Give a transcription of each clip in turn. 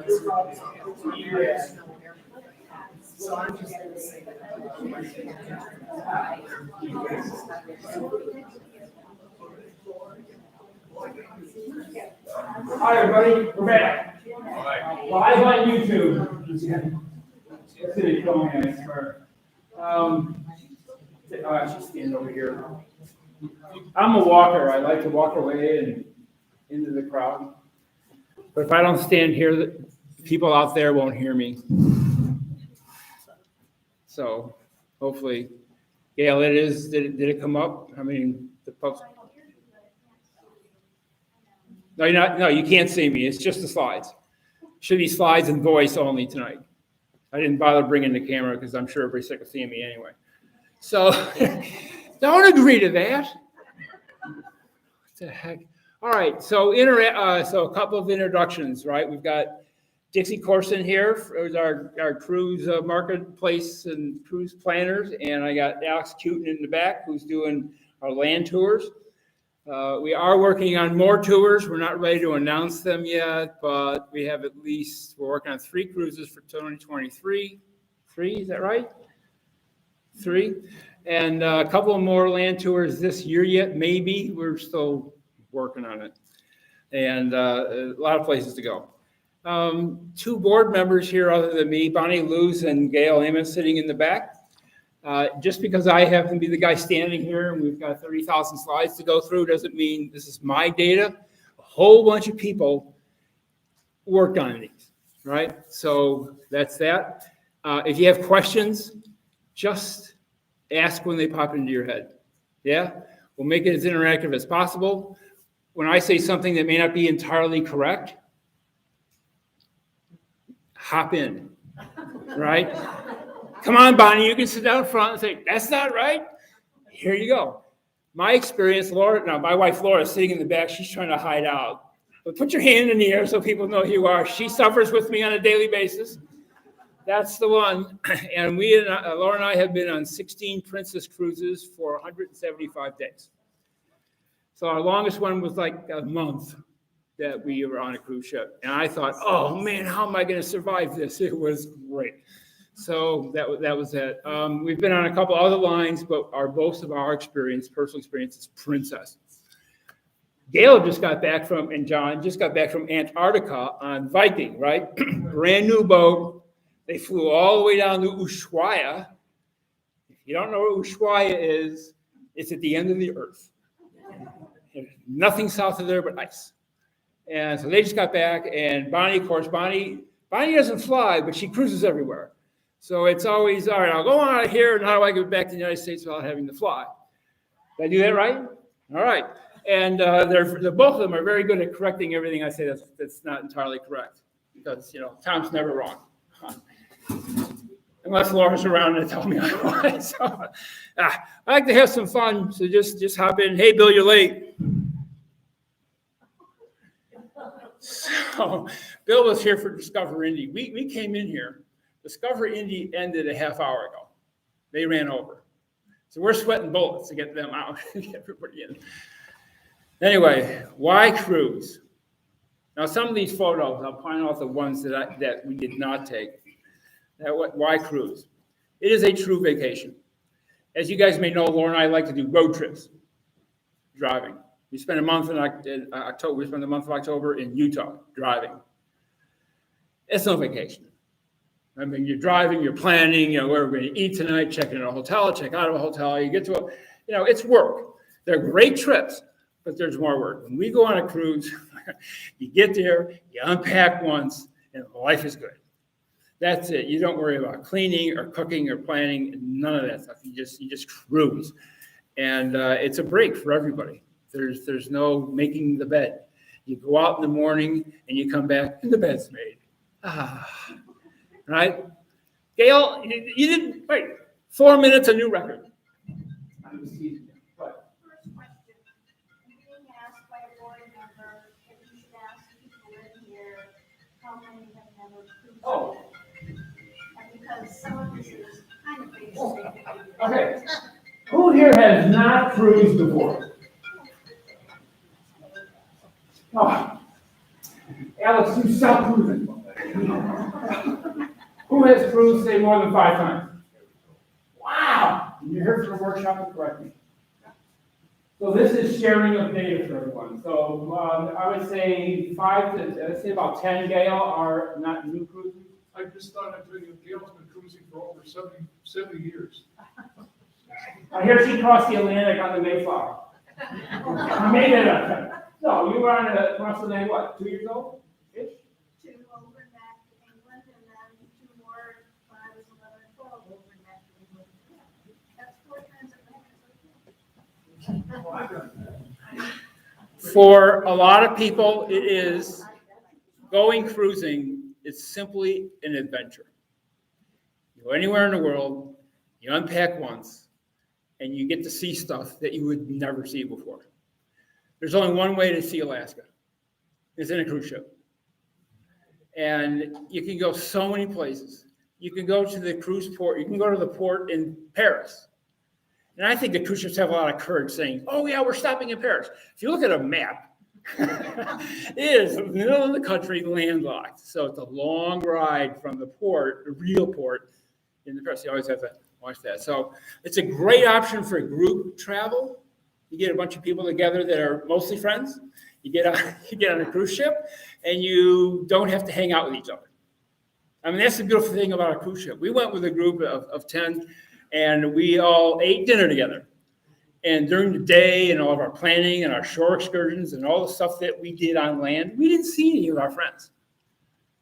So I'm just going to say that. Hi, everybody. We're back. Live on YouTube. Let's see it going, I swear. I should stand over here. I'm a walker. I like to walk away and into the crowd. But if I don't stand here, the people out there won't hear me. So hopefully, Gail, it is. Did it come up? I mean, the post. No, you're not. No, you can't see me. It's just the slides. Should be slides and voice only tonight. I didn't bother bringing the camera because I'm sure everybody's sick of seeing me anyway. So don't agree to that. What the heck? All right. So so a couple of introductions, right? We've got Dixie Corson here, who's our cruise marketplace and cruise planners, and I got Alex Cutin in the back, who's doing our land tours. We are working on more tours. We're not ready to announce them yet, but we have we're working on 3 cruises for 2023. 3, is that right? 3. And a couple of more land tours this year yet, maybe. We're still working on it. And a lot of places to go. 2 board members here other than me, Bonnie Luz and Gail Amos sitting in the back. Just because I happen to be the guy standing here and we've got 30,000 slides to go through doesn't mean this is my data. A whole bunch of people worked on these, right? So that's that. If you have questions, just ask when they pop into your head. Yeah? We'll make it as interactive as possible. When I say something that may not be entirely correct, hop in, right? Come on, Bonnie, you can sit down front and say, that's not right. Here you go. My experience, my wife Laura is sitting in the back. She's trying to hide out. But put your hand in the air so people know who you are. She suffers with me on a daily basis. That's the one. And Laura and I have been on 16 Princess cruises for 175 days. So our longest one was like a month that we were on a cruise ship. And I thought, oh, man, how am I going to survive this? It was great. So that was it. We've been on a couple other lines, but most of our personal experience is Princess. Gail just got back and John just got back from Antarctica on Viking, right? Brand new boat. They flew all the way down to Ushuaia. If you don't know where Ushuaia is, it's at the end of the earth. There's nothing south of there but ice. And so they just got back, and Bonnie, of course, Bonnie doesn't fly, but she cruises everywhere. So it's always, all right, I'll go on out of here, and how do I get back to the United States without having to fly? Did I do that right? All right. And both of them are very good at correcting everything I say that's not entirely correct. Because, Tom's never wrong. Unless Laura's around to tell me otherwise. So, I like to have some fun, so just hop in. Hey, Bill, you're late. So Bill was here for Discover Indy. We came in here. Discover Indy ended a half hour ago. They ran over. So we're sweating bullets to get them out, get everybody in. Anyway, why cruise? Now, some of these photos, I'll point out the ones that we did not take. Why cruise? It is a true vacation. As you guys may know, Laura and I like to do road trips, driving. We spent a month in October. We spent the month of October in Utah driving. It's no vacation. I mean, you're driving, you're planning, where we're going to eat tonight, check in a hotel, check out of a hotel. You get to it's work. They're great trips, but there's more work. When we go on a cruise, you get there, you unpack once, and life is good. That's it. You don't worry about cleaning or cooking or planning, none of that stuff. You just cruise. And it's a break for everybody. There's no making the bed. You go out in the morning and you come back and the bed's made. Right? Gail, you didn't, wait, 4 minutes, a new record. I'm just teasing you. What? First question. Being asked by a board member if you should ask people in here how many have never cruised. Oh. And because some of this is kind of basic. Okay. Who here has not cruised before? Oh. Alex, you stop cruising. has cruised, say, more than 5 times? Wow! You're here for the workshop to correct me. So this is sharing of data for everyone. So I would say 5 to, let's say about 10, Gail, are not new cruisers. I just thought I'd tell you, Gail's been cruising for over 70 years. I hear she crossed the Atlantic on the Mayflower. I made it up. No, you were on across the Atlantic, what, 2 years old? Ish? 2 over and back to England, and then 2 more, 5, 11, 12 over and back to England. That's 4 times Atlantic. For a lot of people, it is going cruising. It's simply an adventure. You go anywhere in the world, you unpack once, and you get to see stuff that you would never see before. There's only one way to see Alaska. It's in a cruise ship. And you can go so many places. You can go to the cruise port. You can go to the port in Paris. And I think the cruise ships have a lot of courage saying, oh, yeah, we're stopping in Paris. If you look at a map, it is in the middle of the country, landlocked. So it's a long ride from the port, the real port, in the Paris. You always have to watch that. So it's a great option for group travel. You get a bunch of people together that are mostly friends. You get on a cruise ship, and you don't have to hang out with each other. I mean, that's the beautiful thing about a cruise ship. We went with a group of 10, and we all ate dinner together. And during the day and all of our planning and our shore excursions and all the stuff that we did on land, we didn't see any of our friends.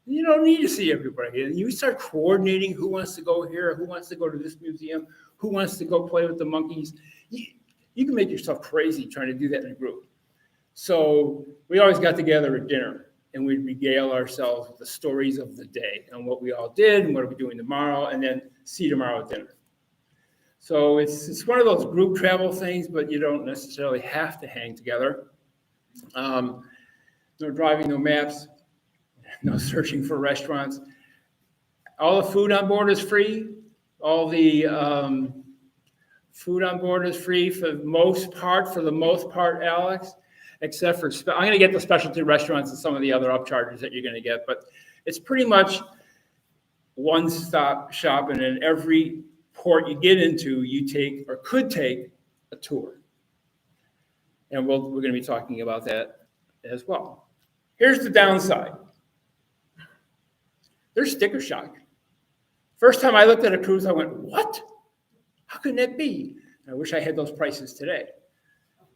You don't need to see everybody. And you start coordinating who wants to go here, who wants to go to this museum, who wants to go play with the monkeys. You can make yourself crazy trying to do that in a group. So we always got together at dinner, and we'd regale ourselves with the stories of the day and what we all did and what are we doing tomorrow, and then see you tomorrow at dinner. So it's one of those group travel things, but you don't necessarily have to hang together. No driving, no maps, no searching for restaurants. All the food on board is free. All the food on board is free for the most part, Alex, except for, I'm going to get the specialty restaurants and some of the other upcharges that you're going to get, but it's pretty much one-stop shop, and in every port you get into, you take or could take a tour. And we're going to be talking about that as well. Here's the downside. There's sticker shock. First time I looked at a cruise, I went, what? How can that be? I wish I had those prices today,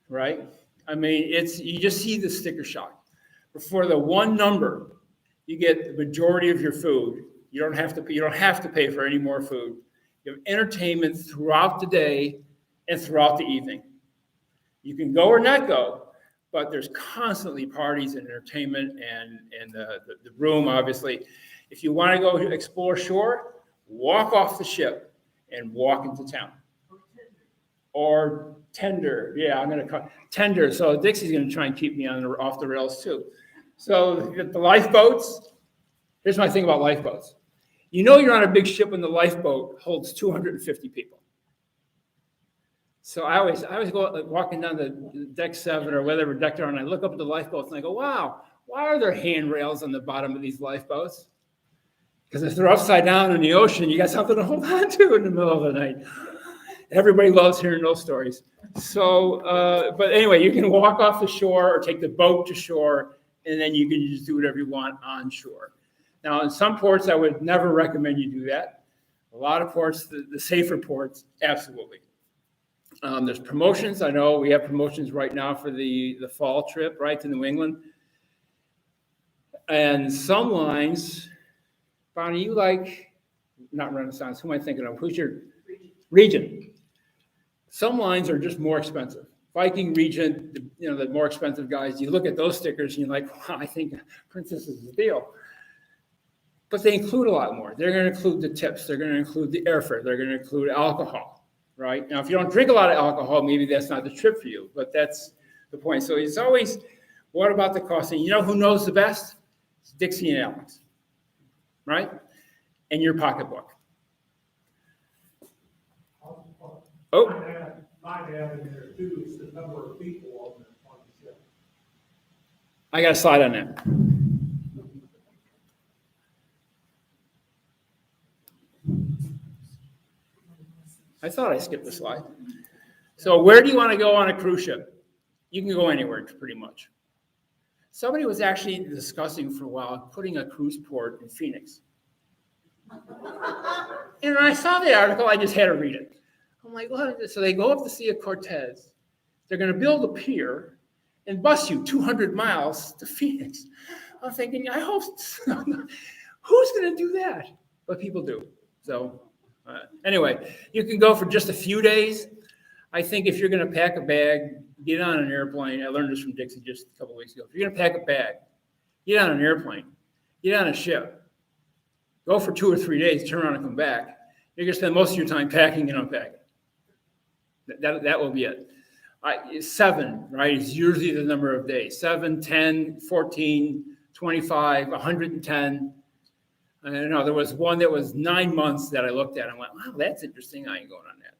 right? I mean, you just see the sticker shock. But for the one number, you get the majority of your food. You don't have to pay for any more food. You have entertainment throughout the day and throughout the evening. You can go or not go, but there's constantly parties and entertainment and the room, obviously. If you want to go explore shore, walk off the ship and walk into town. Or tender. Yeah, I'm going to call tender. So Dixie's going to try and keep me off the rails too. So the lifeboats. Here's my thing about lifeboats. You know you're on a big ship when the lifeboat holds 250 people. So I always go walking down the deck 7 or whatever deck they're on, and I look up at the lifeboats and I go, wow, why are there handrails on the bottom of these lifeboats? Because if they're upside down in the ocean, you got something to hold on to in the middle of the night. Everybody loves hearing those stories. So, but anyway, you can walk off the shore or take the boat to shore, and then you can just do whatever you want on shore. Now, in some ports, I would never recommend you do that. A lot of ports, the safer ports, absolutely. There's promotions. I know we have promotions right now for the fall trip, right, to New England. And some lines, Bonnie, you like, not Renaissance, who am I thinking of? Who's your? Regent. Some lines are just more expensive. Viking, Regent, the more expensive guys, you look at those stickers and you're like, wow, I think Princess is the deal. But they include a lot more. They're going to include the tips. They're going to include the airfare. They're going to include alcohol, right? Now, if you don't drink a lot of alcohol, maybe that's not the trip for you, but that's the point. So it's always, what about the cost? And you know who knows the best? It's Dixie and Alex, right? And your pocketbook. Oh. Might add in there too is the number of people on the ship. I got a slide on that. I thought I skipped the slide. So where do you want to go on a cruise ship? You can go anywhere, pretty much. Somebody was actually discussing for a while putting a cruise port in Phoenix. And when I saw the article, I just had to read it. I'm like, what? So they go up the Sea of Cortez. They're going to build a pier and bus you 200 miles to Phoenix. I'm thinking, I hope, who's going to do that? But people do. So anyway, you can go for just a few days. I think if you're going to pack a bag, get on an airplane. I learned this from Dixie just a couple of weeks ago. If you're going to pack a bag, get on an airplane, get on a ship, go for 2 or 3 days, turn around and come back. You're going to spend most of your time packing and unpacking. That will be it. 7, right, is usually the number of days. 7, 10, 14, 25, 110. I don't know, there was one that was 9 months that I looked at and went, wow, that's interesting. I ain't going on that.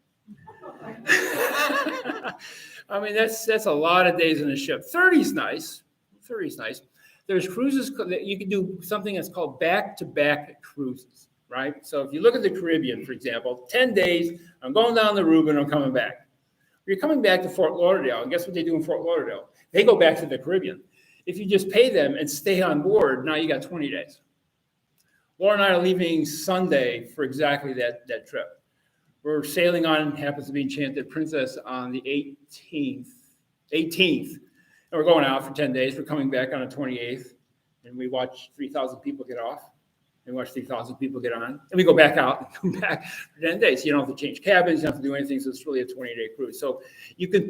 I mean, that's a lot of days in a ship. 30 is nice. 30 is nice. There's cruises that you can do something that's called back-to-back cruises, right? So if you look at the Caribbean, for example, 10 days, I'm going down the Reuben, I'm coming back. You're coming back to Fort Lauderdale, and guess what they do in Fort Lauderdale? They go back to the Caribbean. If you just pay them and stay on board, now you got 20 days. Laura and I are leaving Sunday for exactly that trip. We're sailing on, happens to be Enchanted Princess on the 18th. And we're going out for 10 days. We're coming back on the 28th, and we watch 3,000 people get off. And watch 3,000 people get on. And we go back out and come back for 10 days. You don't have to change cabins. You don't have to do anything. So it's really a 20-day cruise. So you can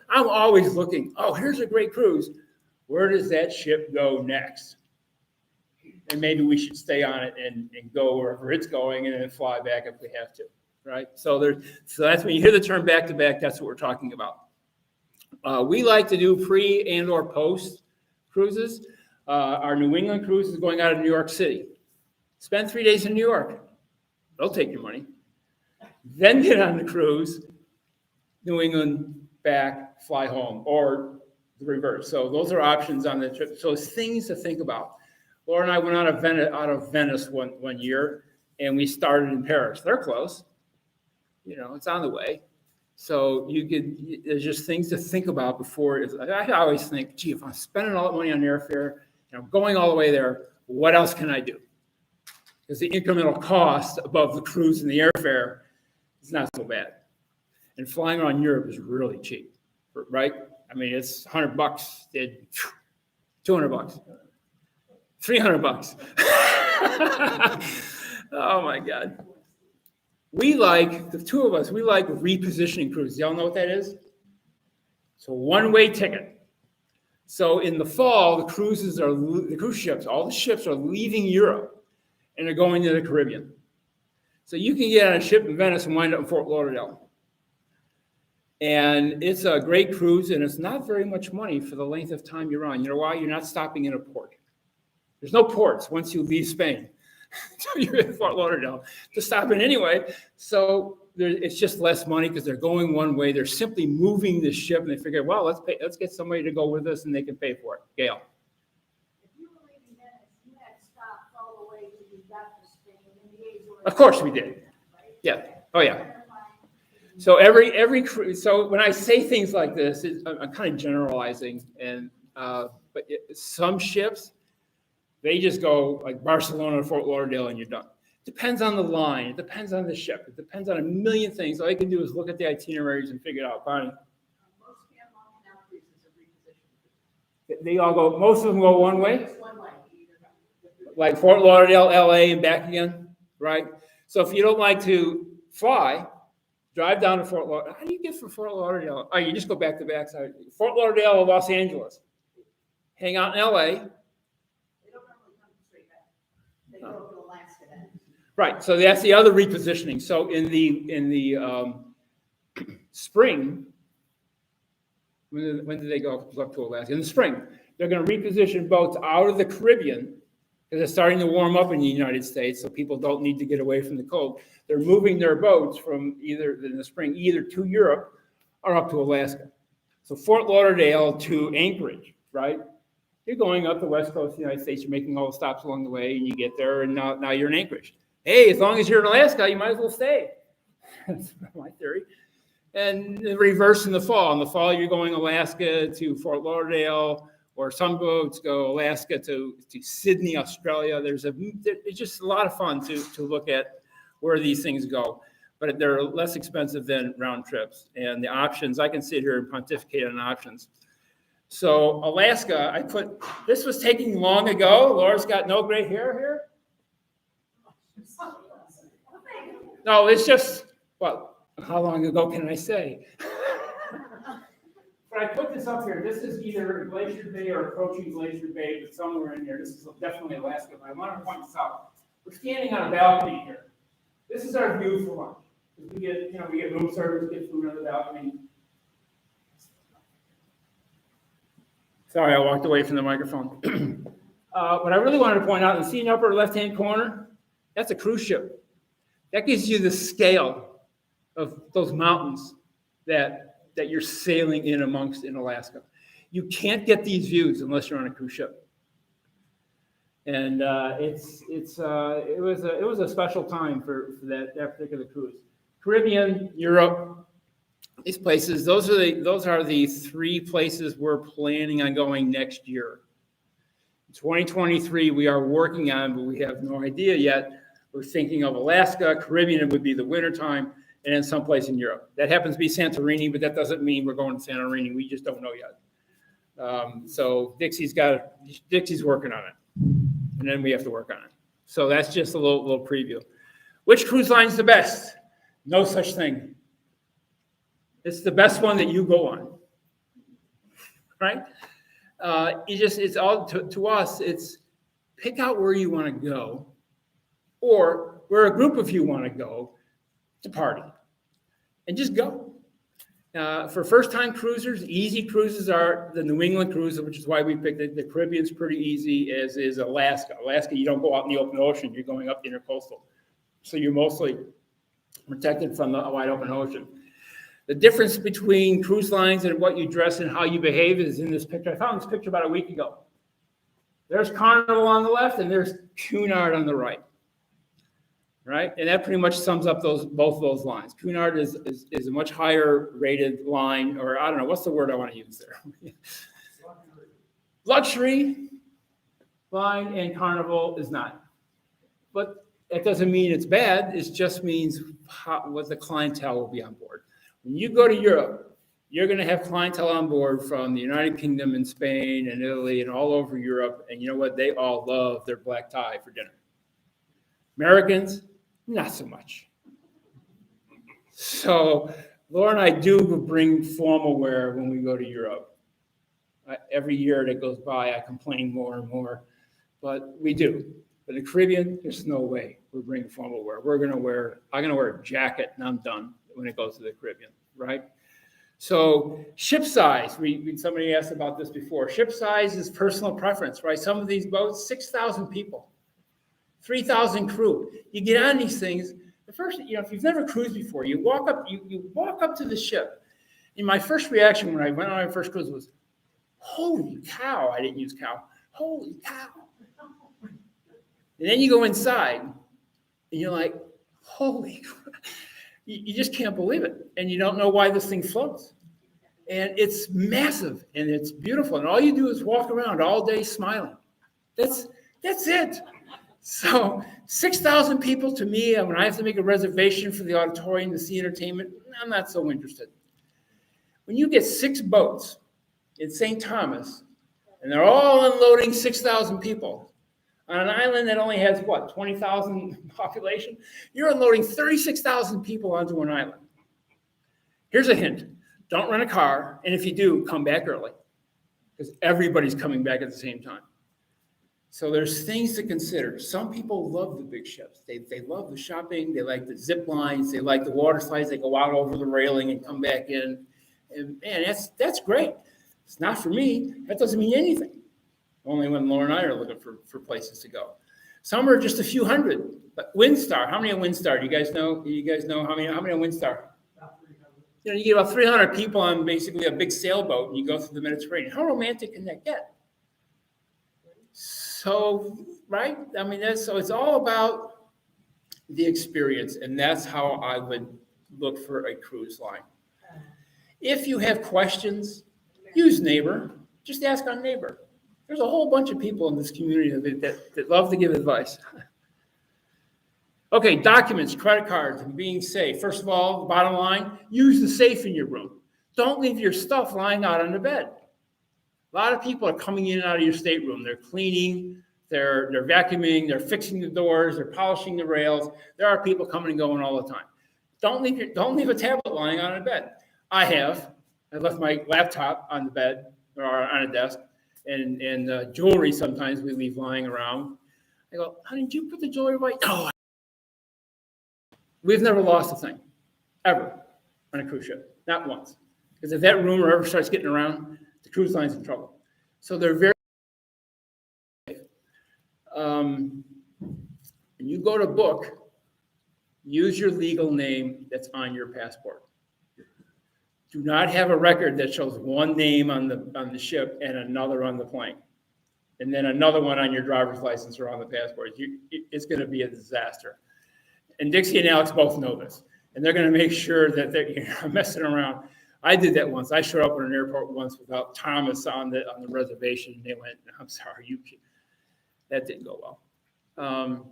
I'm always looking, oh, here's a great cruise. Where does that ship go next? And maybe we should stay on it and go wherever it's going and then fly back if we have to, right? So that's when you hear the term back-to-back, that's what we're talking about. We like to do pre and or post cruises. Our New England cruise is going out of New York City. Spend 3 days in New York. They'll take your money. Then get on the cruise, New England, back, fly home, or the reverse. So those are options on the trip. So it's things to think about. Laura and I went out of Venice one year, and we started in Paris. They're close. It's on the way. So there's just things to think about before. I always think, gee, if I'm spending all that money on airfare, going all the way there, what else can I do? Because the incremental cost above the cruise and the airfare is not so bad. And flying around Europe is really cheap, right? I mean, it's $100, $200, $300. Oh my God. The two of us, we like repositioning cruises. Y'all know what that is? It's a one-way ticket. So in the fall, the cruise ships, all the ships are leaving Europe. And they're going to the Caribbean. So you can get on a ship in Venice and wind up in Fort Lauderdale. And it's a great cruise, and it's not very much money for the length of time you're on. You know why? You're not stopping in a port. There's no ports once you leave Spain. So you're in Fort Lauderdale to stop in anyway. So it's just less money because they're going one way. They're simply moving the ship, and they figure, well, let's get somebody to go with us, and they can pay for it. Gail. Of course we did. Yeah. Oh yeah. So so when I say things like this, I'm kind of generalizing, but some ships, they just go like Barcelona to Fort Lauderdale and you're done. Depends on the line. It depends on the ship. It depends on a million things. All you can do is look at the itineraries and figure it out. Bonnie. They all go. Most of them go one way. Like Fort Lauderdale, LA, and back again. Right? So if you don't like to fly, drive down to Fort Lauderdale. How do you get from Fort Lauderdale? Oh, you just go back to backside. Fort Lauderdale or Los Angeles. Hang out in LA. They don't normally come straight back. They go to Alaska then. Right. So that's the other repositioning. So in the spring, when did they go up to Alaska? In the spring, they're going to reposition boats out of the Caribbean because it's starting to warm up in the United States, so people don't need to get away from the cold. They're moving their boats from either to Europe or up to Alaska. So Fort Lauderdale to Anchorage, right? You're going up the west coast of the United States. You're making all the stops along the way, and you get there, and now you're in Anchorage. Hey, as long as you're in Alaska, you might as well stay. That's my theory. And the reverse in the fall. In the fall, you're going Alaska to Fort Lauderdale, or some boats go Alaska to Sydney, Australia. It's just a lot of fun to look at where these things go. But they're less expensive than round trips. And the options, I can sit here and pontificate on options. So Alaska, this was taking long ago. Laura's got no gray hair here. No, it's just, how long ago can I say? But I put this up here. This is either Glacier Bay or approaching Glacier Bay, but somewhere in there. This is definitely Alaska, but I want to point this out. We're standing on a balcony here. This is our view for lunch. We get room service, get food on the balcony. Sorry, I walked away from the microphone. What I really wanted to point out, see in the upper left-hand corner, that's a cruise ship. That gives you the scale of those mountains that you're sailing in amongst in Alaska. You can't get these views unless you're on a cruise ship. And it was a special time for that particular cruise. Caribbean, Europe, these places, those are the three places we're planning on going next year. 2023 we are working on, but we have no idea yet. We're thinking of Alaska, Caribbean would be the wintertime, and then someplace in Europe. That happens to be Santorini, but that doesn't mean we're going to Santorini. We just don't know yet. So Dixie's working on it, and then we have to work on it. So that's just a little preview. Which cruise line's the best? No such thing. It's the best one that you go on, right? It's all to us. It's pick out where you want to go, or where a group of you want to go to party, and just go. For first-time cruisers, easy cruises are the New England cruise, which is why we picked it. The Caribbean's pretty easy, as is Alaska. Alaska, you don't go out in the open ocean. You're going up the intercoastal. So you're mostly protected from the wide open ocean. The difference between cruise lines and what you dress and how you behave is in this picture. I found this picture about a week ago. There's Carnival on the left, and there's Cunard on the right. Right? And that pretty much sums up both those lines. Cunard is a much higher rated line, or I don't know, what's the word I want to use there? Luxury line, and Carnival is not. But that doesn't mean it's bad. It just means what the clientele will be on board. When you go to Europe, you're going to have clientele on board from the United Kingdom and Spain and Italy and all over Europe. And you know what? They all love their black tie for dinner. Americans, not so much. So Laura and I do bring formal wear when we go to Europe. Every year that goes by, I complain more and more, but we do. But in the Caribbean, there's no way we're bringing formal wear. I'm going to wear a jacket and I'm done when it goes to the Caribbean, right? So ship size, somebody asked about this before. Ship size is personal preference, right? Some of these boats, 6,000 people. 3,000 crew. You get on these things. The first, if you've never cruised before, you walk up to the ship. And my first reaction when I went on my first cruise was, "Holy cow!" I didn't use cow. Holy cow! And then you go inside, and you're like, "Holy!" You just can't believe it, and you don't know why this thing floats. And it's massive, and it's beautiful, and all you do is walk around all day smiling. That's it. So 6,000 people to me, when I have to make a reservation for the auditorium to see entertainment, I'm not so interested. When you get 6 boats in St. Thomas, and they're all unloading 6,000 people on an island that only has, 20,000 population? You're unloading 36,000 people onto an island. Here's a hint. Don't rent a car, and if you do, come back early, because everybody's coming back at the same time. So there's things to consider. Some people love the big ships. They love the shopping. They like the zip lines. They like the water slides. They go out over the railing and come back in. And man, that's great. It's not for me. That doesn't mean anything. Only when Laura and I are looking for places to go. Some are just a few hundred. But Windstar, how many on Windstar? Do you guys know? How many on Windstar? You get about 300 people on basically a big sailboat, and you go through the Mediterranean. How romantic can that get? So, right? I mean, so it's all about the experience, and that's how I would look for a cruise line. If you have questions, use Neighbor. Just ask on Neighbor. There's a whole bunch of people in this community that love to give advice. Okay, documents, credit cards, and being safe. First of all, bottom line, use the safe in your room. Don't leave your stuff lying out on the bed. A lot of people are coming in and out of your stateroom. They're cleaning, they're vacuuming, they're fixing the doors, they're polishing the rails. There are people coming and going all the time. Don't leave a tablet lying on a bed. I left my laptop on the bed or on a desk, and jewelry sometimes we leave lying around. I go, honey, did you put the jewelry away? No. We've never lost a thing, ever, on a cruise ship, not once. Because if that rumor ever starts getting around, the cruise line's in trouble. So they're very safe. When you go to book, use your legal name that's on your passport. Do not have a record that shows one name on the ship and another on the plane, and then another one on your driver's license or on the passport. It's going to be a disaster. And Dixie and Alex both know this, and they're going to make sure that they're messing around. I did that once. I showed up at an airport once without Thomas on the reservation, and they went, "I'm sorry, that didn't go well."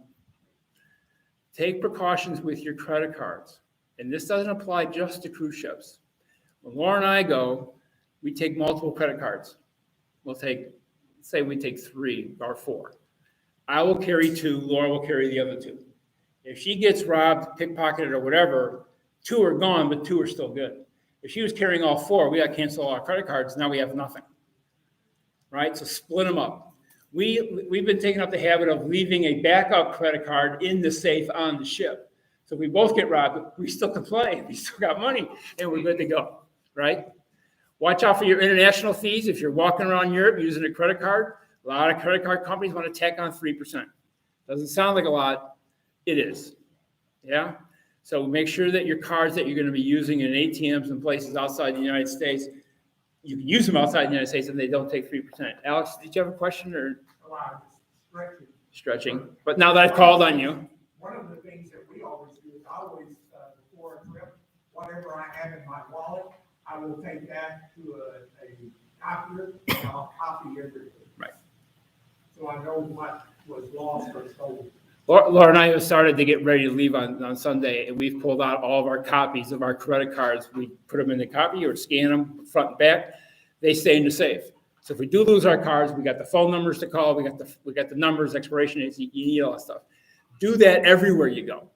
Take precautions with your credit cards, and this doesn't apply just to cruise ships. When Laura and I go, we take multiple credit cards. We take 3 or 4. I will carry 2. Laura will carry the other 2. If she gets robbed, pickpocketed, or whatever, 2 are gone, but 2 are still good. If she was carrying all 4, we got to cancel all our credit cards. Now we have nothing, right? So split them up. We've been taking up the habit of leaving a backup credit card in the safe on the ship. So if we both get robbed, we still can play. We still got money, and we're good to go, right? Watch out for your international fees. If you're walking around Europe using a credit card, a lot of credit card companies want to tack on 3%. Doesn't sound like a lot. It is, yeah? So make sure that your cards that you're going to be using in ATMs and places outside the United States, you can use them outside the United States and they don't take 3%. Alex, did you have a question or? A lot of stretching. Stretching. But now that I've called on you. One of the things that we always do is before a trip, whatever I have in my wallet, I will take that to a copier and I'll copy everything. Right. So I know what was lost or stolen. Laura and I have started to get ready to leave on Sunday, and we've pulled out all of our copies of our credit cards. We put them in the copy or scan them front and back. They stay in the safe. So if we do lose our cards, we got the phone numbers to call. We got the numbers, expiration dates. You need all that stuff. Do that everywhere you go.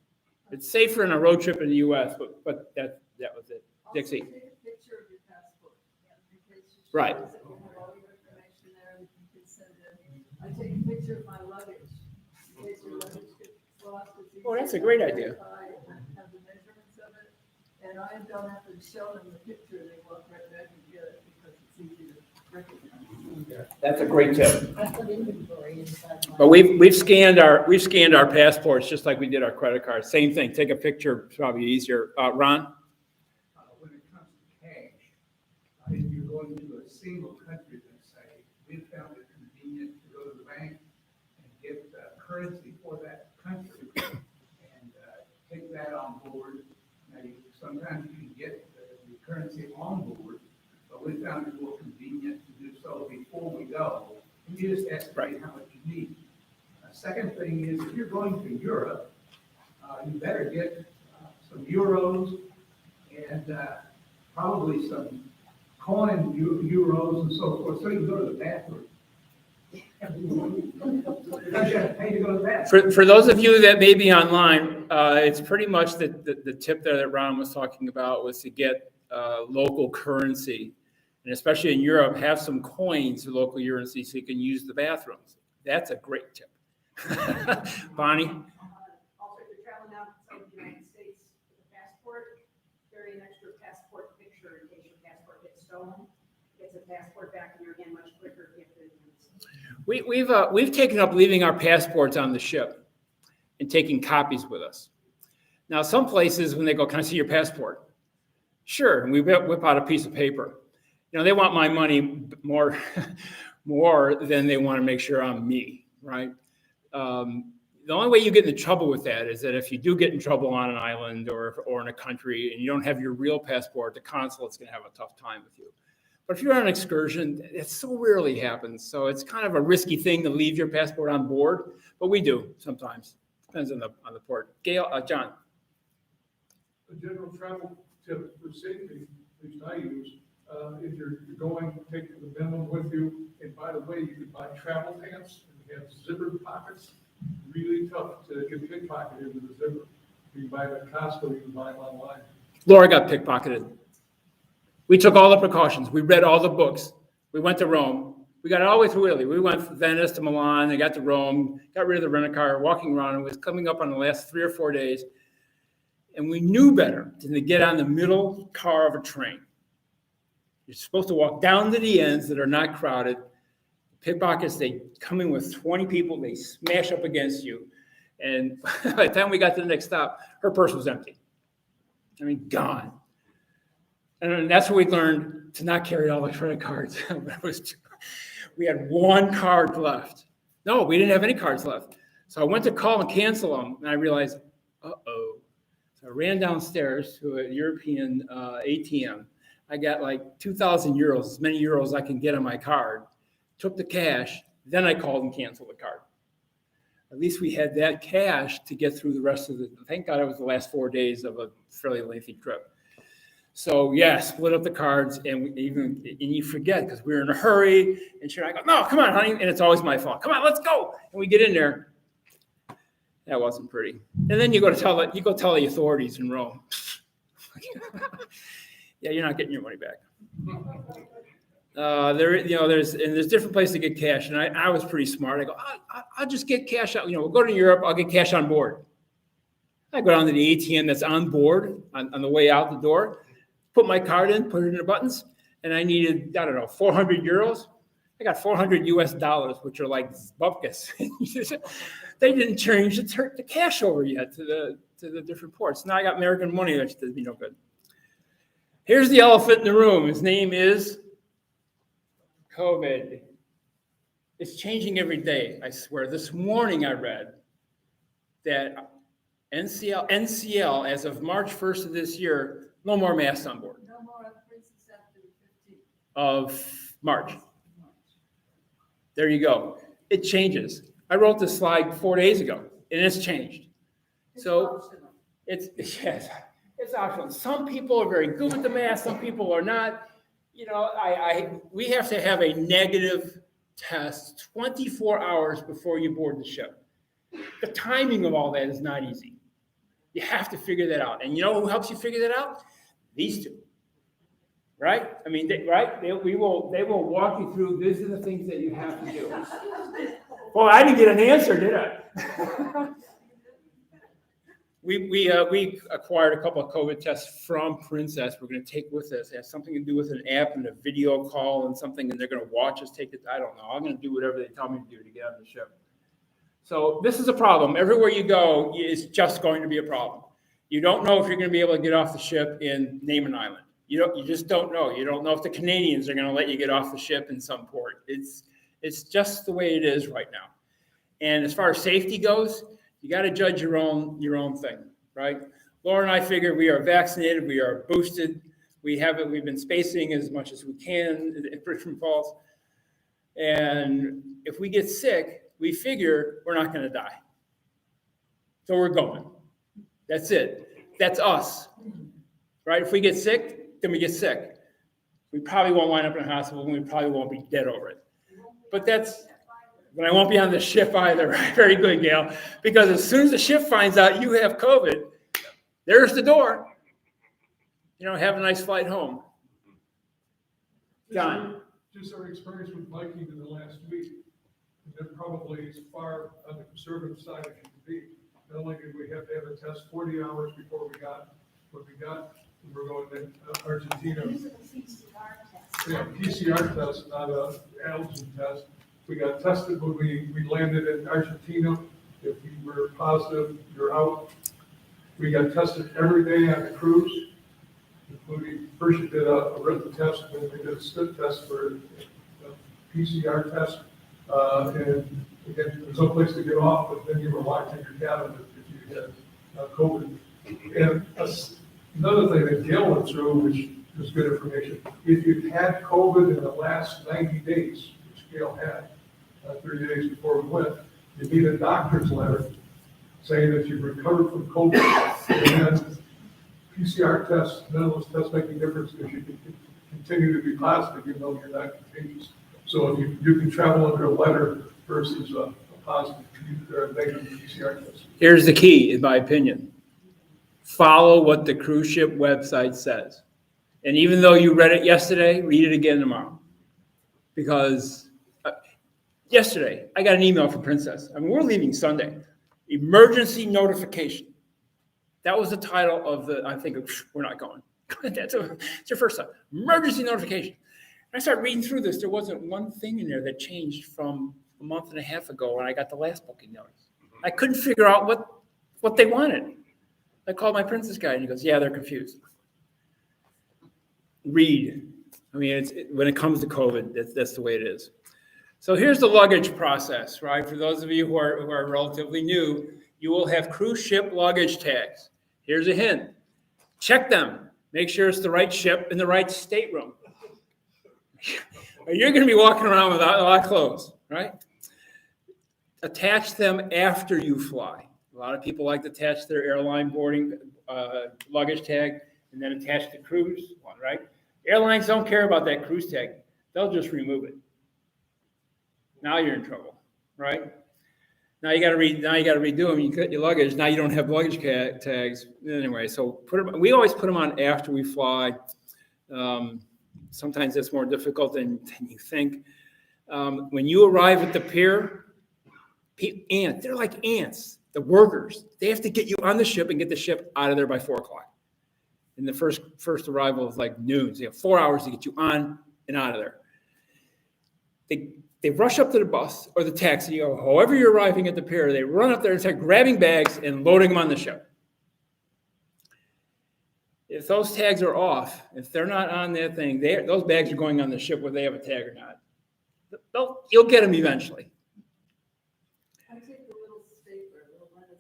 It's safer in a road trip in the U.S., but that was it. Dixie. Also, take a picture of your passport. Right. That you have all your information there, and you can send it. I take a picture of my luggage. In case your luggage gets lost, it's easy Oh, that's a to great idea. identify and have the measurements of it. And I don't have to show them the picture, they walk right back and get it because it's easy to recognize. That's a great tip. I put inventory inside my. But we've scanned our passports just like we did our credit cards. Same thing. Take a picture. It's probably easier. Ron. When it comes to cash, if you're going to a single country, let's say, we've found it convenient to go to the bank and get currency for that country and take that on board. Now, sometimes you can get the currency on board, but we found it more convenient to do so before we go. And you just estimate how much you need. Second thing is, if you're going to Europe, you better get some euros and probably some coin euros and so forth, so you can go to the bathroom. Because you have to pay to go to the bathroom. For those of you that may be online, it's pretty much the tip there that Ron was talking about was to get local currency. And especially in Europe, have some coins or local currency so you can use the bathrooms. That's a great tip. Bonnie? Also, if you're traveling outside the United States with a passport, carry an extra passport picture in case your passport gets stolen. Gets a passport back in your hand much quicker if it's. We've taken up leaving our passports on the ship and taking copies with us. Now, some places when they go, "Can I see your passport?" Sure, and we whip out a piece of paper. They want my money more than they want to make sure I'm me, right? The the only way you get into trouble with that is that if you do get in trouble on an island or in a country and you don't have your real passport, the consulate's going to have a tough time with you. But if you're on an excursion, it so rarely happens. So it's kind of a risky thing to leave your passport on board, but we do sometimes. Depends on the port. Gail, John. A general travel tip for safety, at least I use, if you're going, take the minimum with you. And by the way, you can buy travel pants and they have zippered pockets. Really tough to get pickpocketed with a zipper. You can buy them at Costco, you can buy them online. Laura got pickpocketed. We took all the precautions. We read all the books. We went to Rome. We got it all the way through Italy. We went from Venice to Milan. They got to Rome, got rid of the rent-a-car, walking around. It was coming up on the last 3 or 4 days. And we knew better than to get on the middle car of a train. You're supposed to walk down to the ends that are not crowded. Pickpockets, they come in with 20 people. They smash up against you. And by the time we got to the next stop, her purse was empty. I mean, gone. And that's what we learned, to not carry all the credit cards. We had 1 card left. No, we didn't have any cards left. So I went to call and cancel them, and I realized, uh-oh. So I ran downstairs to a European ATM. I got like 2,000 euros, as many euros I can get on my card. Took the cash, then I called and canceled the card. At least we had that cash to get through the rest of the, thank God it was the last 4 days of a fairly lengthy trip. So yeah, split up the cards, and you forget because we were in a hurry. And I go, no, come on, honey, and it's always my fault. Come on, let's go. And we get in there. That wasn't pretty. And then you go tell the authorities in Rome. Yeah, you're not getting your money back. There's different places to get cash, and I was pretty smart. I go, I'll just get cash out. We'll go to Europe. I'll get cash on board. I go down to the ATM that's on board on the way out the door. Put my card in, put it in the buttons, and I needed, 400 euros. I got $400 US, which are like bupkis. They didn't change the cash over yet to the different ports. Now I got American money, which does me no good. Here's the elephant in the room. His name is COVID. It's changing every day, I swear. This morning I read that NCL, as of March 1st of this year, no more masks on board. No more on Princess after the 15th. Of March. There you go. It changes. I wrote this slide 4 days ago, and it's changed. So it's optional. Some people are very good with the mask. Some people are not. We have to have a negative test 24 hours before you board the ship. The timing of all that is not easy. You have to figure that out. And you know who helps you figure that out? These two. Right? I mean, they will walk you through, these are the things that you have to do. Well, I didn't get an answer, did I? We acquired a couple of COVID tests from Princess. We're going to take with us. It has something to do with an app and a video call and something, and they're going to watch us take it. I don't know. I'm going to do whatever they tell me to do to get on the ship. So this is a problem. Everywhere you go, it's just going to be a problem. You don't know if you're going to be able to get off the ship in name an island. You just don't know. You don't know if the Canadians are going to let you get off the ship in some port. It's just the way it is right now. And as far as safety goes, you got to judge your own thing, right? Laura and I figure we are vaccinated, we are boosted, we've been spacing as much as we can at Richmond Falls. And if we get sick, we figure we're not going to die. So we're going. That's it. That's us, right? If we get sick, then we get sick. We probably won't wind up in a hospital, and we probably won't be dead over it. But I won't be on the ship either. Very good, Gail. Because as soon as the ship finds out you have COVID, there's the door. Have a nice flight home. John. Just our experience with Viking in the last week. They're probably as far on the conservative side as you can be. Not only did we have to have a test 40 hours before we got what we got, we're going to Argentina. These are the PCR tests. Yeah, PCR test, not an allergen test. We got tested when we landed in Argentina. If you were positive, you're out. We got tested every day on the cruise, including first you did a written test, then we did a spit test for a PCR test. And again, there's no place to get off, but then you were locked in your cabin if you had COVID. And another thing that Gail went through, which was good information, if you've had COVID in the last 90 days, which Gail had 30 days before we went, you need a doctor's letter saying that you've recovered from COVID. And then PCR tests, none of those tests make any difference because you can continue to be positive even though you're not contagious. So if you can travel under a letter versus a positive or a negative PCR test. Here's the key, in my opinion. Follow what the cruise ship website says. And even though you read it yesterday, read it again tomorrow. Because yesterday, I got an email from Princess. I mean, we're leaving Sunday. Emergency notification. That was the title of the, I think, we're not going. It's your first time. Emergency notification. And I started reading through this. There wasn't one thing in there that changed from a month and a half ago when I got the last booking notice. I couldn't figure out what they wanted. I called my Princess guy and he goes, yeah, they're confused. Read. I mean, when it comes to COVID, that's the way it is. So here's the luggage process, right? For those of you who are relatively new, you will have cruise ship luggage tags. Here's a hint. Check them. Make sure it's the right ship in the right stateroom. You're going to be walking around without a lot of clothes, right? Attach them after you fly. A lot of people like to attach their airline boarding luggage tag and then attach the cruise one, right? Airlines don't care about that cruise tag. They'll just remove it. Now you're in trouble, right? Now you got to redo them. You cut your luggage. Now you don't have luggage tags anyway. So we always put them on after we fly. Sometimes that's more difficult than you think. When you arrive at the pier, ants, they're like ants. The workers, they have to get you on the ship and get the ship out of there by 4 o'clock. And the first arrival is like noon. So you have 4 hours to get you on and out of there. They rush up to the bus or the taxi or however you're arriving at the pier. They run up there and start grabbing bags and loading them on the ship. If those tags are off, if they're not on that thing, those bags are going on the ship whether they have a tag or not. You'll get them eventually. I take the little stapler, little tiny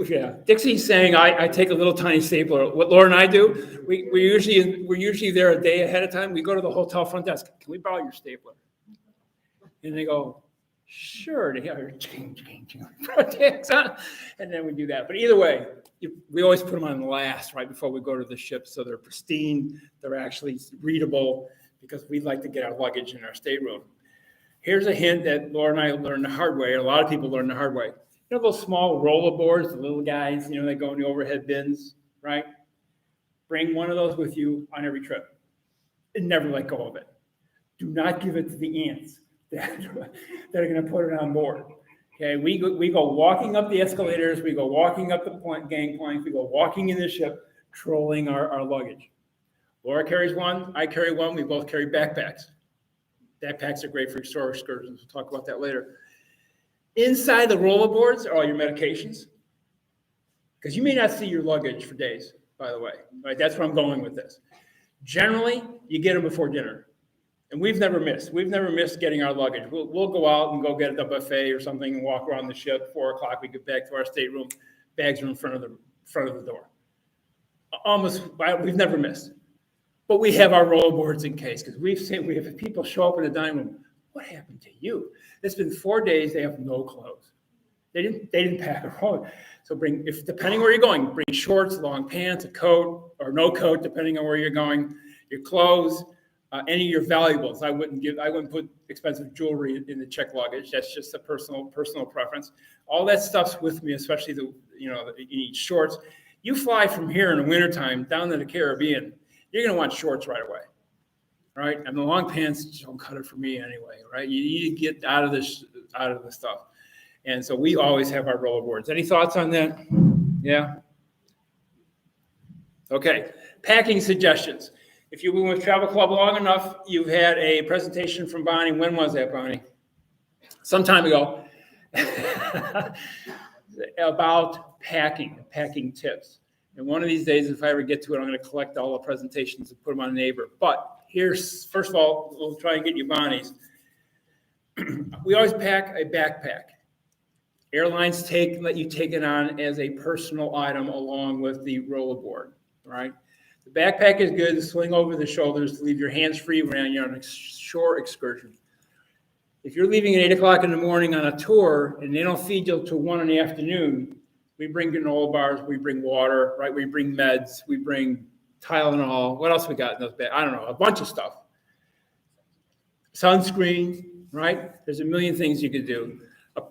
stapler. Dixie's saying I take a little tiny stapler. What Laura and I do, we're usually there a day ahead of time. We go to the hotel front desk. Can we borrow your stapler? And they go, sure. They have tags on, and then we do that. But either way, we always put them on last, right before we go to the ship, so they're pristine. They're actually readable because we'd like to get our luggage in our stateroom. Here's a hint that Laura and I learned the hard way. A lot of people learn the hard way. You know those small roller boards, the little guys, they go in the overhead bins, right? Bring one of those with you on every trip and never let go of it. Do not give it to the ants that are going to put it on board. Okay, we go walking up the escalators, we go walking up the gangplank, we go walking in the ship, trolling our luggage. Laura carries one, I carry one, we both carry backpacks. Backpacks are great for store excursions. We'll talk about that later. Inside the rollerboards are all your medications, because you may not see your luggage for days, by the way. Right? That's where I'm going with this. Generally, you get them before dinner. And we've never missed. We've never missed getting our luggage. We'll go out and go get at the buffet or something and walk around the ship. 4 o'clock, we get back to our stateroom. Bags are in front of the door. We've never missed. But we have our rollerboards in case, because we have people show up in the dining room. What happened to you? It's been 4 days. They have no clothes. They didn't pack a roll. So depending where you're going, bring shorts, long pants, a coat, or no coat, depending on where you're going. Your clothes. Any of your valuables. I wouldn't put expensive jewelry in the check luggage. That's just a personal preference. All that stuff's with me, especially you need shorts. You fly from here in the wintertime down to the Caribbean, you're gonna want shorts right away. Right? And the long pants don't cut it for me anyway, right? You need to get out of the stuff. And so we always have our rollerboards. Any thoughts on that? Yeah? Okay. Packing suggestions. If you've been with Travel Club long enough, you've had a presentation from Bonnie. When was that, Bonnie? Some time ago. About packing tips. And one of these days, if I ever get to it, I'm going to collect all the presentations and put them on Neighbor. But first of all, we'll try and get you Bonnie's. we always pack a backpack. Airlines let you take it on as a personal item along with the rollerboard, right? The backpack is good to sling over the shoulders, to leave your hands free when you're on a shore excursion. If you're leaving at 8 o'clock in the morning on a tour and they don't feed you till 1 in the afternoon, we bring granola bars, we bring water, right? We bring meds, we bring Tylenol. What else we got in those bags? I don't know, a bunch of stuff. Sunscreen, right? There's a million things you could do.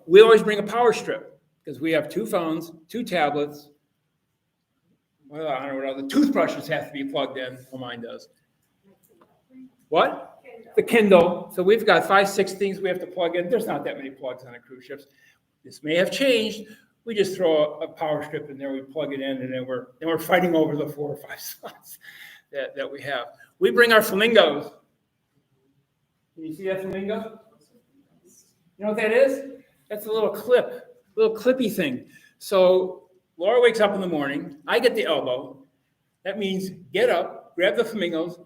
We always bring a power strip because we have 2 phones, 2 tablets. Well, I don't know what other toothbrushes have to be plugged in. Well, mine does. What? The Kindle. So we've got 5, 6 things we have to plug in. There's not that many plugs on a cruise ships. This may have changed. We just throw a power strip in there, we plug it in, and then we're fighting over the 4 or 5 slots that we have. We bring our flamingos. Can you see that flamingo? You know what that is? That's a little clippy thing. So Laura wakes up in the morning. I get the elbow. That means get up, grab the flamingos,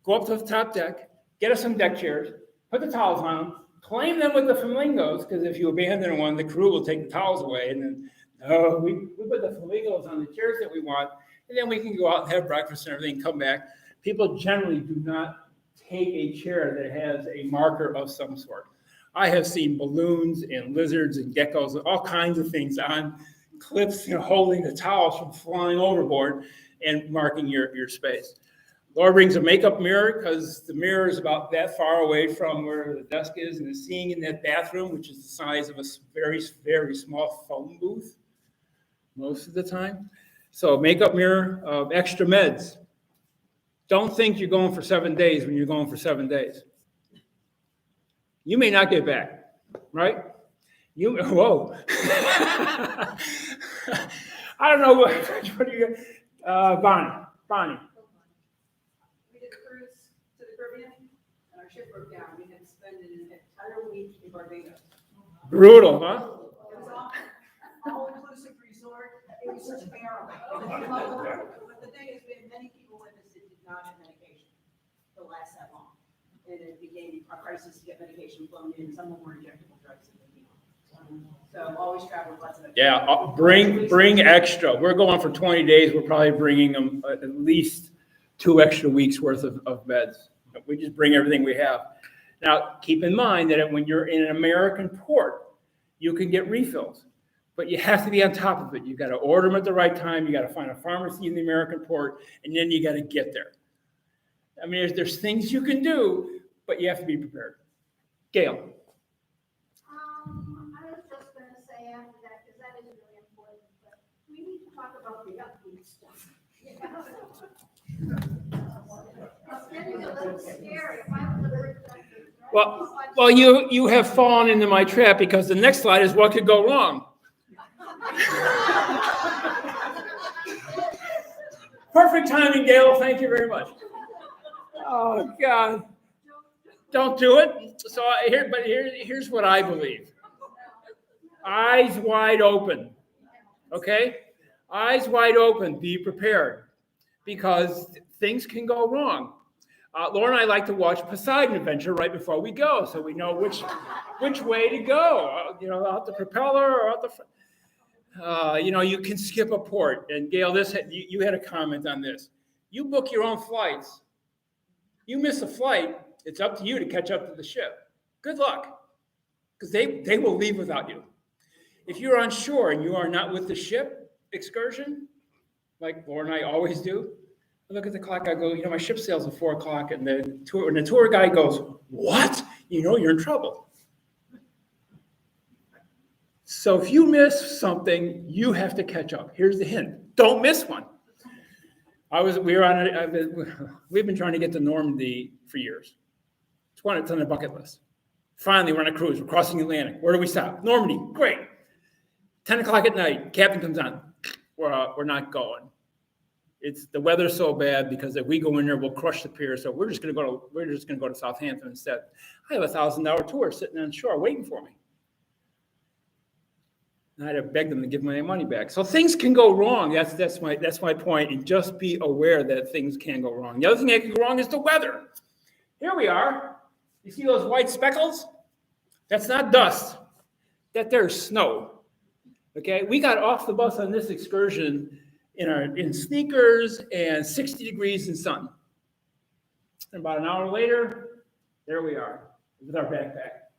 go up to the top deck, get us some deck chairs, put the towels on them, claim them with the flamingos, because if you abandon one, the crew will take the towels away. And then we put the flamingos on the chairs that we want, and then we can go out and have breakfast and everything, come back. People generally do not take a chair that has a marker of some sort. I have seen balloons and lizards and geckos and all kinds of things on clips, holding the towels from flying overboard and marking your space. Laura brings a makeup mirror because the mirror is about that far away from where the desk is, and is seeing in that bathroom, which is the size of a very, very small phone booth most of the time. So makeup mirror, extra meds. Don't think you're going for 7 days when you're going for 7 days. You may not get back, right? Whoa. I don't know what do you, Bonnie. We did a cruise to the Caribbean, and our ship broke down. We had to spend an entire week in Barbados. Brutal, huh? It was all-inclusive resort. It was such a barrel. But the thing is, we had many people with us that did not have medication to last that long. And it became a crisis to get medication flown in. Some of them were injectable drugs that they needed. So always travel with lots of. Yeah, bring extra. We're going for 20 days. We're probably bringing them at least 2 extra weeks worth of beds. We just bring everything we have. Now, keep in mind that when you're in an American port, you can get refills, but you have to be on top of it. You got to order them at the right time. You got to find a pharmacy in the American port, and then you got to get there. I mean, there's things you can do, but you have to be prepared. Gail. I was just gonna say after that, because that is really important, but we need to talk about the upbeat stuff. It's getting a little scary. If I was a person, Well, you have fallen into my trap because the next slide is what could go wrong. Perfect timing, Gail. Thank you very much. Oh, God. Don't do it. So here's what I believe. Eyes wide open. Okay? Eyes wide open. Be prepared. Because things can go wrong. Laura and I like to watch Poseidon Adventure right before we go, so we know which way to go. Out the propeller or out the front. You can skip a port. And Gail, you had a comment on this. You book your own flights. You miss a flight, it's up to you to catch up to the ship. Good luck, because they will leave without you. If you're on shore and you are not with the ship excursion, like Laura and I always do, I look at the clock, I go, my ship sails at 4 o'clock, and the tour guide goes, what? You're in trouble. So if you miss something, you have to catch up. Here's the hint. Don't miss one. We've been trying to get to Normandy for years. It's on the bucket list. Finally, we're on a cruise. We're crossing the Atlantic. Where do we stop? Normandy. Great. 10 o'clock at night. Captain comes on. We're not going. The weather's so bad because if we go in there, we'll crush the pier. So we're just going to go to Southampton instead. I have a $1,000 tour sitting on shore waiting for me. And I had to beg them to give my money back. So things can go wrong. That's my point. And just be aware that things can go wrong. The other thing that can go wrong is the weather. Here we are. You see those white speckles? That's not dust. That there's snow. Okay, we got off the bus on this excursion in sneakers and 60 degrees in sun. And about an hour later, there we are with our backpack.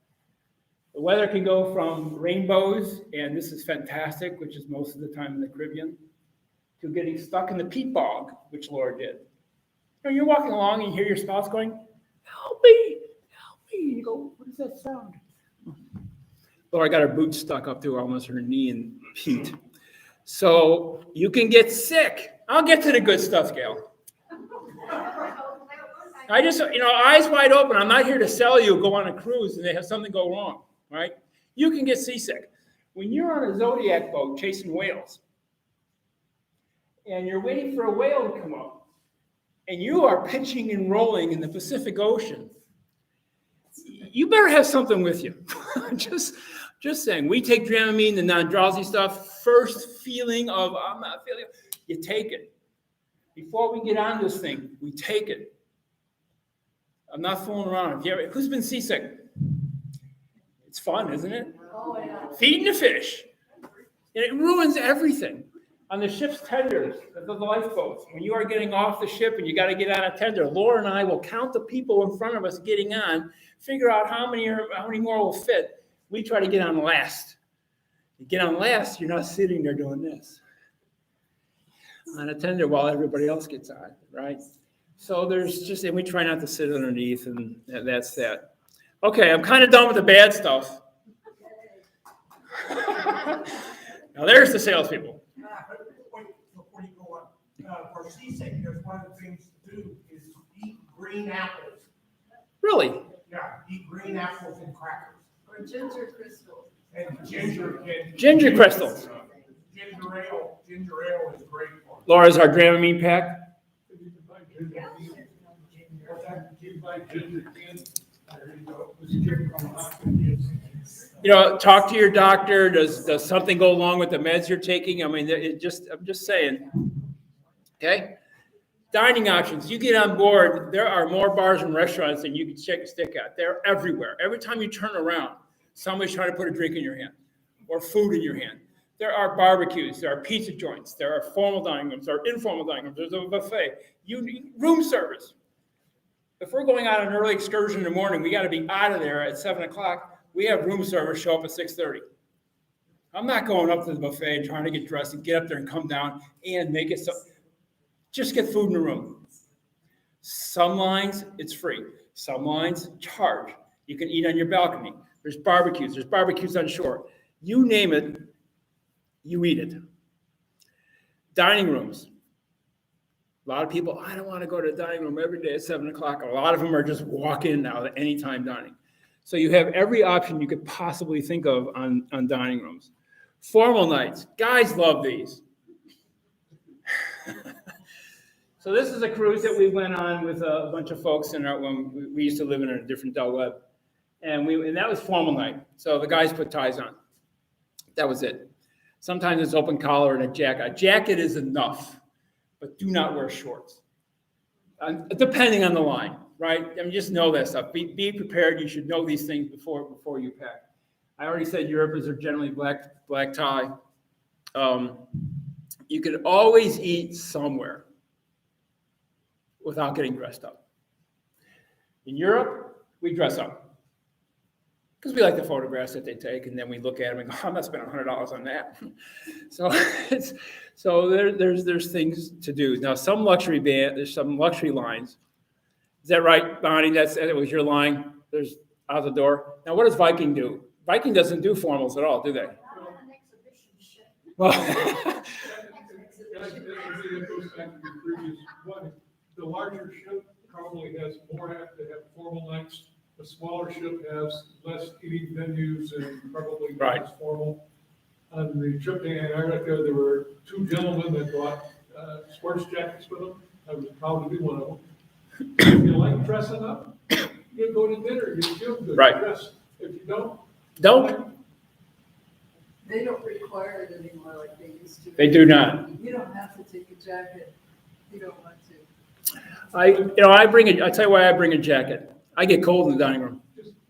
The weather can go from rainbows, and this is fantastic, which is most of the time in the Caribbean, to getting stuck in the peat bog, which Laura did. You know, you're walking along and you hear your spouse going, help me, help me. You go, what does that sound? Laura got her boots stuck up to almost her knee in peat. So you can get sick. I'll get to the good stuff, Gail. I just, eyes wide open. I'm not here to sell you, go on a cruise and they have something go wrong, right? You can get seasick. When you're on a Zodiac boat chasing whales and you're waiting for a whale to come up and you are pitching and rolling in the Pacific Ocean, you better have something with you. Just saying. We take Dramamine, the non-drowsy stuff, first feeling of, I'm not feeling it, you take it. Before we get on this thing, we take it. I'm not fooling around. Who's been seasick? It's fun, isn't it? Oh, yeah. Feeding the fish. And it ruins everything. On the ship's tenders, the lifeboats, when you are getting off the ship and you got to get on a tender, Laura and I will count the people in front of us getting on, figure out how many more will fit. We try to get on last. You get on last, you're not sitting there doing this on a tender while everybody else gets on, right? So and we try not to sit underneath, and that's that. Okay, I'm kind of done with the bad stuff. Now there's the salespeople. Wait, before you go on, for seasickness, one of the things to do is eat green apples. Really? Yeah, eat green apples and crackers. Or ginger crystals. And ginger crystals. Ginger ale is great for it. Laura's our Dramamine pack. You can buy ginger beer. You can buy ginger beer. There you go. This is ginger from Hopkins. Talk to your doctor. Does something go along with the meds you're taking? I mean, I'm just saying. Okay? Dining options. You get on board, there are more bars and restaurants than you can shake a stick at. They're everywhere. Every time you turn around, somebody's trying to put a drink in your hand or food in your hand. There are barbecues. There are pizza joints. There are formal dining rooms. There are informal dining rooms. There's a buffet. Room service. If we're going on an early excursion in the morning, we got to be out of there at 7 o'clock. We have room service show up at 6:30. I'm not going up to the buffet and trying to get dressed and get up there and come down and make it so. Just get food in the room. Some lines, it's free. Some lines, charge. You can eat on your balcony. There's barbecues. There's barbecues on shore. You name it, you eat it. Dining rooms. A lot of people, I don't want to go to the dining room every day at 7 o'clock. A lot of them are just walk-in now at any time dining. So you have every option you could possibly think of on dining rooms. Formal nights. Guys love these. So this is a cruise that we went on with a bunch of folks when we used to live in a different Del Webb. And that was formal night. So the guys put ties on. That was it. Sometimes it's open collar and a jacket. A jacket is enough, but do not wear shorts. Depending on the line, right? I mean, just know that stuff. Be prepared. You should know these things before you pack. I already said Europeans are generally black tie. You could always eat somewhere without getting dressed up. In Europe, we dress up because we like the photographs that they take, and then we look at them and go, I'm not spending $100 on that. So there's things to do. Now, there's some luxury lines. Is that right, Bonnie? That was your line. There's out the door. Now, what does Viking do? Viking doesn't do formals at all, do they? Not on an exhibition ship. Well, That goes back to the previous one. The larger ship probably has more apt to have formal nights. The smaller ship has less eating venues and probably not as formal. On the trip to Antarctica, there were two gentlemen that brought sports jackets with them. I was proud to be one of them. If you like dressing up, you go to dinner, you feel good. Right. Dress. If you don't. They don't require it anymore like they used to. They do not. You don't have to take a jacket if you don't want to. I tell you why I bring a jacket. I get cold in the dining room.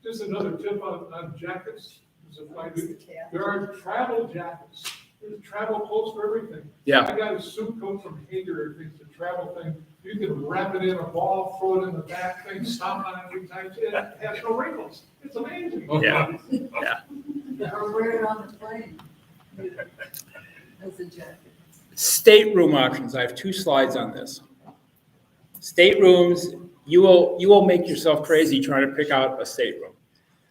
Just This is another tip on jackets. This is why It's the cat. there are travel jackets. There's travel clothes for everything. Yeah. I got a suit coat from Hager, it's a travel thing. You can wrap it in a ball, throw it in the back thing, stomp on it 3 times, it has no wrinkles. It's amazing. Yeah. Or wear it on the plane. As a jacket. Stateroom options. I have 2 slides on this. Staterooms, you will make yourself crazy trying to pick out a stateroom.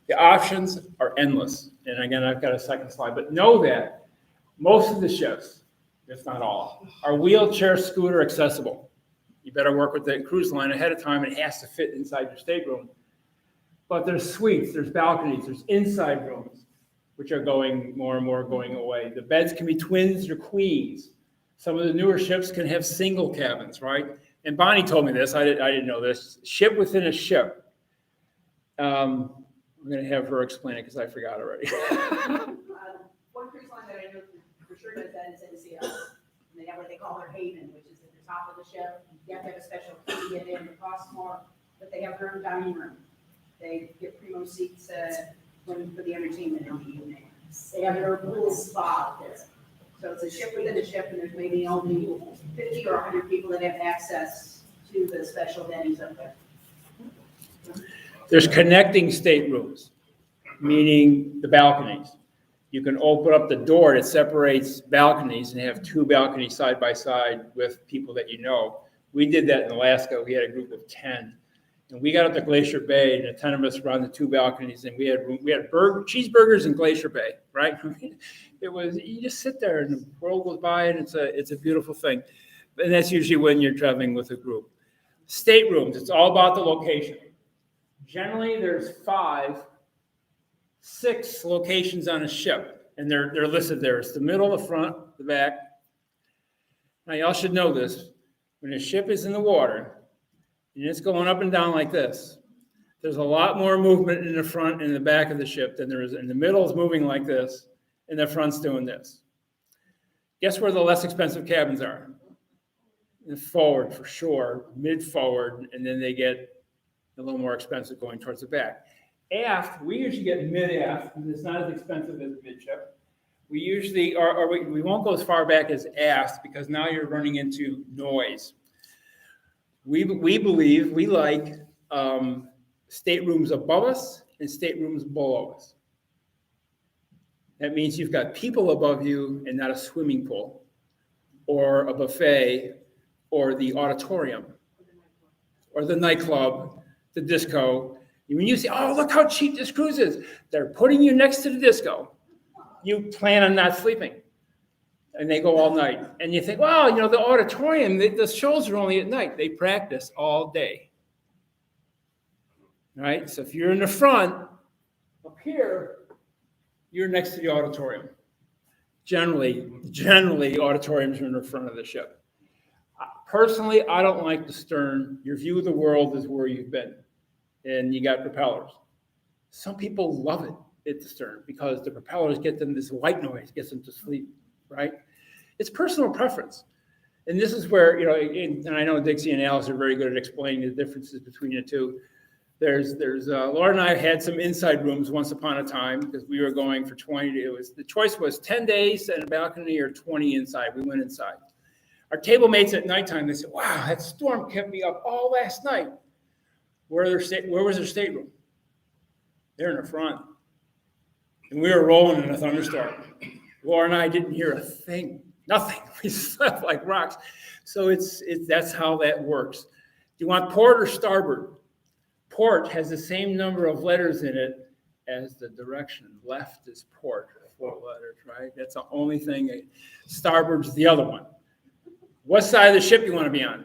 The options are endless. And again, I've got a second slide, but know that most of the ships, if not all, are wheelchair scooter accessible. You better work with the cruise line ahead of time. It has to fit inside your stateroom. But there's suites, there's balconies, there's inside rooms, which are going more and more going away. The beds can be twins or queens. Some of the newer ships can have single cabins, right? And Bonnie told me this. I didn't know this. Ship within a ship. I'm going to have her explain it because I forgot already. One cruise line that I know for sure does that is NCL. And they have what they call their haven, which is at the top of the ship. You have to have a special key to get in, it costs more, but they have their own dining room. They get primo seats for the entertainment in the evening. They have their own pool spa there. So it's a ship within a ship, and there's maybe only 50 or 100 people that have access to the special venues up there. There's connecting staterooms, meaning the balconies. You can open up the door that separates balconies and have 2 balconies side by side with people that you know. We did that in Alaska. We had a group of 10. And we got up to Glacier Bay, and the 10 of us were on the 2 balconies, and we had cheeseburgers in Glacier Bay, right? It was, you just sit there and the world goes by, and it's a beautiful thing. And that's usually when you're traveling with a group. Staterooms, it's all about the location. Generally, there's 5, 6 locations on a ship, and they're listed there. It's the middle, the front, the back. Now, y'all should know this. When a ship is in the water, and it's going up and down like this, there's a lot more movement in the front and in the back of the ship than there is in the middle. Is moving like this, and the front's doing this. Guess where the less expensive cabins are? In forward, for sure, mid-forward, and then they get a little more expensive going towards the back. Aft, we usually get mid-aft, because it's not as expensive as midship. We usually we won't go as far back as aft, because now you're running into noise. We believe we like staterooms above us and staterooms below us. That means you've got people above you and not a swimming pool or a buffet or the auditorium or the nightclub, the disco. When you say, oh, look how cheap this cruise is, they're putting you next to the disco. You plan on not sleeping. And they go all night. And you think, well, the auditorium, the shows are only at night. They practice all day. Right? So if you're in the front, up here, you're next to the auditorium. Generally, auditoriums are in the front of the ship. Personally, I don't like the stern. Your view of the world is where you've been. And you got propellers. Some people love it at the stern because the propellers get them this white noise, gets them to sleep. Right? It's personal preference. And this is where, and I know Dixie and Alice are very good at explaining the differences between the two. There's Laura and I had some inside rooms once upon a time because we were going for 20. The choice was 10 days and a balcony or 20 inside. We went inside. Our table mates at nighttime, they said, wow, that storm kept me up all last night. Where was their stateroom? They're in the front. And we were rolling in a thunderstorm. Laura and I didn't hear a thing, nothing. We slept like rocks. So that's how that works. Do you want port or starboard? Port has the same number of letters in it as the direction. Left is port, 4 letters, right? That's the only thing. Starboard's the other one. What side of the ship you want to be on?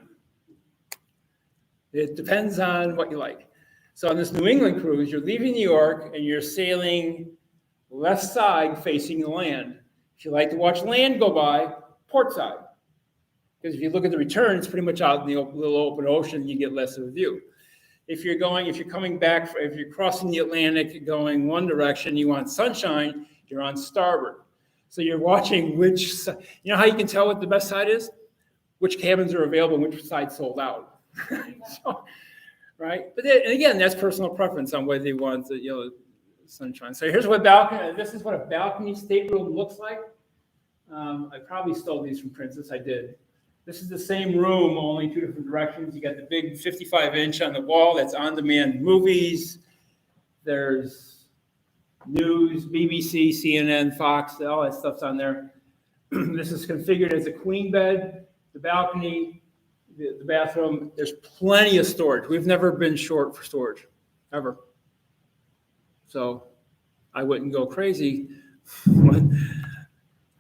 It depends on what you like. So on this New England cruise, you're leaving New York and you're sailing left side facing the land. If you like to watch land go by, port side. Because if you look at the return, it's pretty much out in the little open ocean, you get less of a view. If you're coming back, if you're crossing the Atlantic going one direction, you want sunshine, you're on starboard. So you're watching which, how you can tell what the best side is? Which cabins are available and which side sold out. So right? But then, and again, that's personal preference on whether you want the, sunshine. So here's what this is what a balcony stateroom looks like. I probably stole these from Princess. I did. This is the same room, only two different directions. You got the big 55-inch on the wall. That's on-demand movies. There's news, BBC, CNN, Fox, all that stuff's on there. This is configured as a queen bed, the balcony, the bathroom. There's plenty of storage. We've never been short for storage, ever. So I wouldn't go crazy.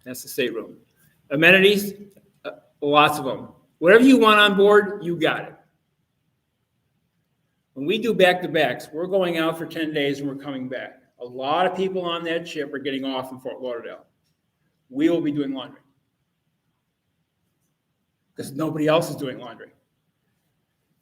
That's the stateroom. Amenities, lots of them. Whatever you want on board, you got it. When we do back-to-backs, we're going out for 10 days and we're coming back. A lot of people on that ship are getting off in Fort Lauderdale. We will be doing laundry because nobody else is doing laundry.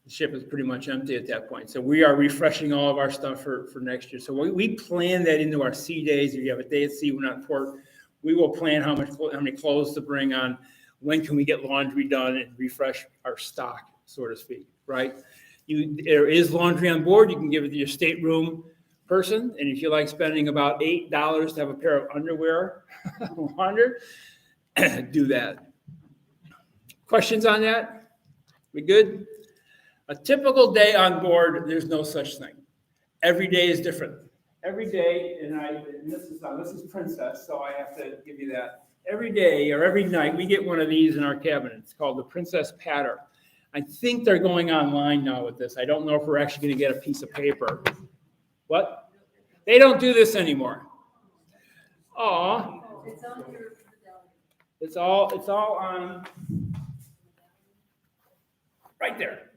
The ship is pretty much empty at that point. So we are refreshing all of our stuff for next year. So we plan that into our sea days. If you have a day at sea, we're not in port, we will plan how many clothes to bring on, when can we get laundry done and refresh our stock, so to speak, right? There is laundry on board. You can give it to your stateroom person. And if you like spending about $8 to have a pair of underwear laundered, do that. Questions on that? We good? A typical day on board, there's no such thing. Every day is different. Every day, and this is Princess, so I have to give you that. Every day or every night, we get one of these in our cabinet. It's called the Princess Patter. I think they're going online now with this. I don't know if we're actually going to get a piece of paper. What? They don't do this anymore. Aw. It's on your medallion. It's all on right there.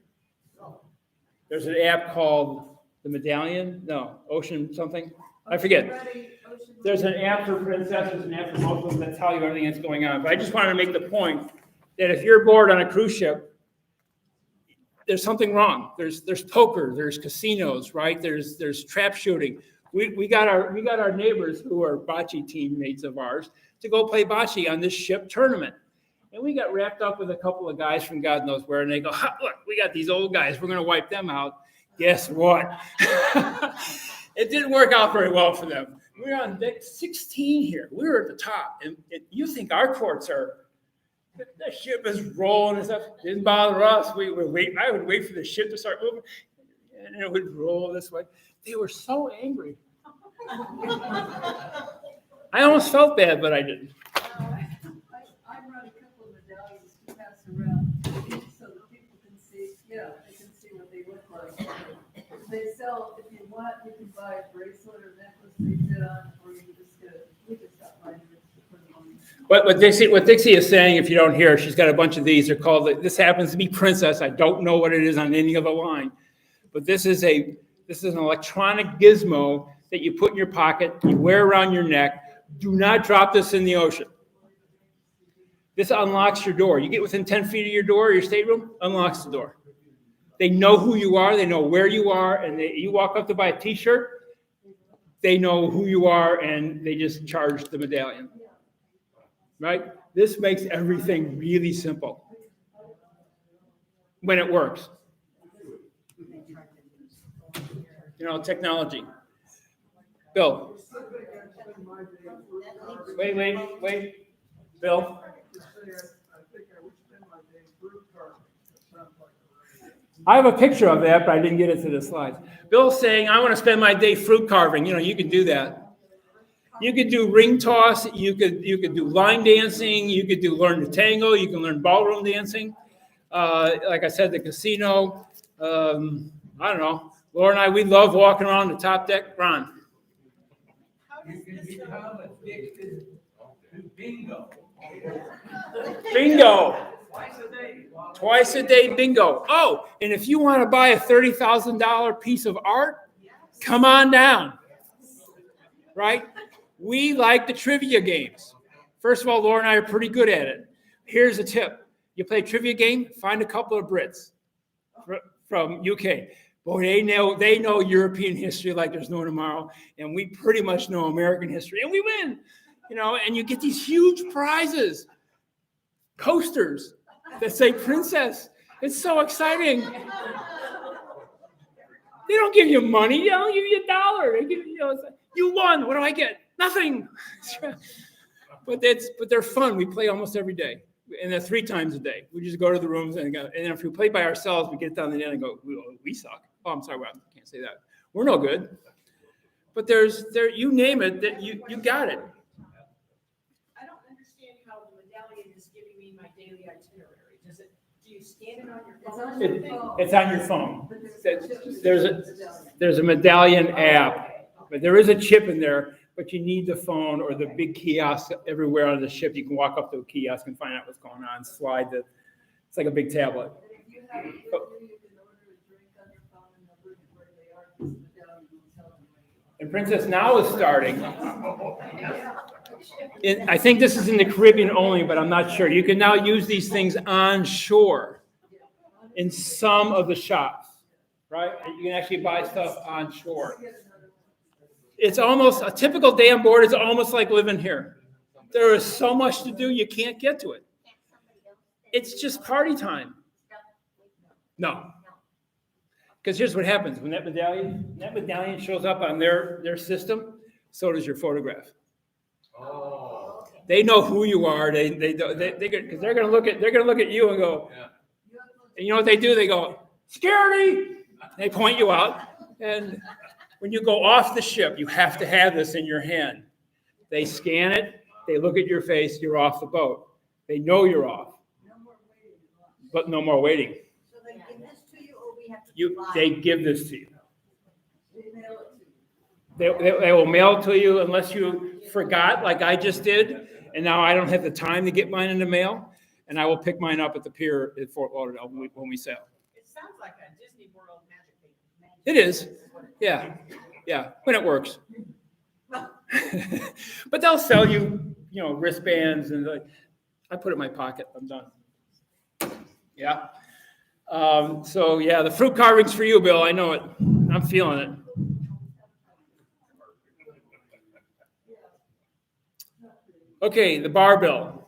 There's an app called the Medallion. No, Ocean something. I forget. There's an app for Princess. There's an app for most of them that tell you everything that's going on. But I just wanted to make the point that if you're bored on a cruise ship, there's something wrong. There's poker. There's casinos, right? There's trap shooting. We got our neighbors who are bocce teammates of ours to go play bocce on this ship tournament. And we got wrapped up with a couple of guys from God knows where, and they go, look, we got these old guys. We're going to wipe them out. Guess what? It didn't work out very well for them. We're on deck 16 here. We were at the top. And you think our courts are, the ship is rolling and stuff. Didn't bother us. We would wait. I would wait for the ship to start moving, and it would roll this way. They were so angry. I almost felt bad, but I didn't. I brought a couple of medallions to pass around so that people can see, they can see what they look like. They sell, if you want, you can buy a bracelet or necklace they fit on, or you can just get it. We just got mine to put them on. What Dixie is saying, if you don't hear, she's got a bunch of these. They're called, this happens to be Princess. I don't know what it is on any other line, but this is an electronic gizmo that you put in your pocket, you wear around your neck. Do not drop this in the ocean. This unlocks your door. You get within 10 feet of your door, your stateroom, unlocks the door. They know who you are. They know where you are. And you walk up to buy a T-shirt, they know who you are, and they just charge the medallion. Right? This makes everything really simple when it works. Technology. Bill. Wait. Bill. I have a picture of that, but I didn't get it to the slides. Bill's saying, I want to spend my day fruit carving. You can do that. You could do ring toss. You could do line dancing. You could learn the tango. You can learn ballroom dancing. Like I said, the casino. I don't know. Laura and I, we love walking around the top deck. Ron. You can become addicted to bingo. Bingo. Twice a day bingo. Oh, and if you want to buy a $30,000 piece of art, come on down. Right? We like the trivia games. First of all, Laura and I are pretty good at it. Here's a tip. You play a trivia game, find a couple of Brits from UK. Boy, they know European history like there's no tomorrow, and we pretty much know American history, and we win. And you get these huge prizes, coasters that say Princess. It's so exciting. They don't give you money. They don't give you $1. They give you, it's like, you won. What do I get? Nothing. But they're fun. We play almost every day, and they're 3 times a day. We just go to the rooms and go. And if we play by ourselves, we get down the end and go, we suck. Oh, I'm sorry, well, I can't say that. We're no good. But you name it, that you got it. I don't understand how the medallion is giving me my daily itinerary. Do you scan it on your It's phone? on or your something? phone. It's on your phone. But there's a chip There's a- medallion. There's a medallion app, but there is a chip in there, but you need the phone or the big kiosk everywhere on the ship. You can walk up to a kiosk and find out what's going on, it's like a big tablet. And if you have it with you, you can order a drink on your phone and they'll bring it where they are, because the medallion will tell them where you are. And Princess Now is starting. I think this is in the Caribbean only, but I'm not sure. You can now use these things on shore in some of the shops, right? And you can actually buy stuff on shore. It's almost, a typical day on board is almost like living here. There is so much to do, you can't get to it. It's just party time. No. Because here's what happens, when that medallion shows up on their system, so does your photograph. Oh. They know who you are. Because they're gonna look at you and go, and you know what they do? They go, security. They point you out, and when you go off the ship, you have to have this in your hand. They scan it. They look at your face. You're off the boat. They know you're off, No more waiting. but no more waiting. So they give this to you, or we have to buy? They give this to you. They mail it to you. They will mail it to you unless you forgot, like I just did, and now I don't have the time to get mine in the mail, and I will pick mine up at the pier at Fort Lauderdale when we sail. It sounds like a Disney World magic. It is, yeah, when it works. But they'll sell you, wristbands and I put it in my pocket. I'm done. Yeah. So yeah, the fruit carving's for you, Bill. I know it. I'm feeling it. Okay, the bar bill.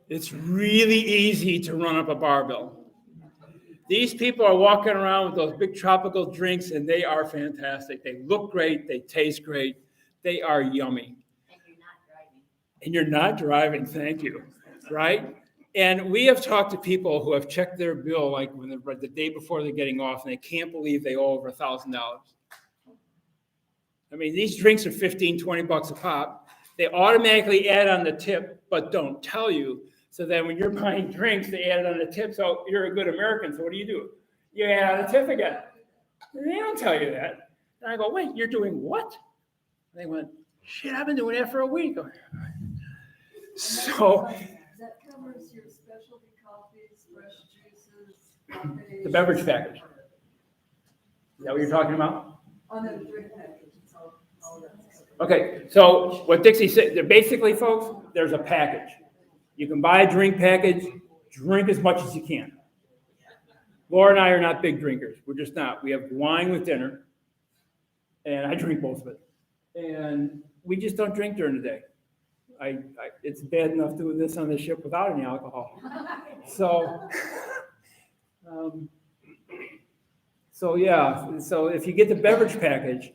It's really easy to run up a bar bill. These people are walking around with those big tropical drinks, and they are fantastic. They look great. They taste great. They are yummy. And you're not driving. Thank you. Right? And we have talked to people who have checked their bill like when the day before they're getting off, and they can't believe they owe over $1,000. I mean, these drinks are $15, $20 a pop. They automatically add on the tip, but don't tell you. So then when you're buying drinks, they add it on the tip. So you're a good American. So what do? You add on the tip again. And they don't tell you that. And I go, wait, you're doing what? And they went, shit, I've been doing that for a week. So That covers your specialty coffees, fresh juices, coffee. the beverage package. Is that what you're talking about? On the drink package, it's all that's covered. Okay, so what Dixie said, basically, folks, there's a package. You can buy a drink package, drink as much as you can. Laura and I are not big drinkers. We're just not. We have wine with dinner, and I drink most of it. And we just don't drink during the day. It's bad enough doing this on the ship without any alcohol. So if you get the beverage package,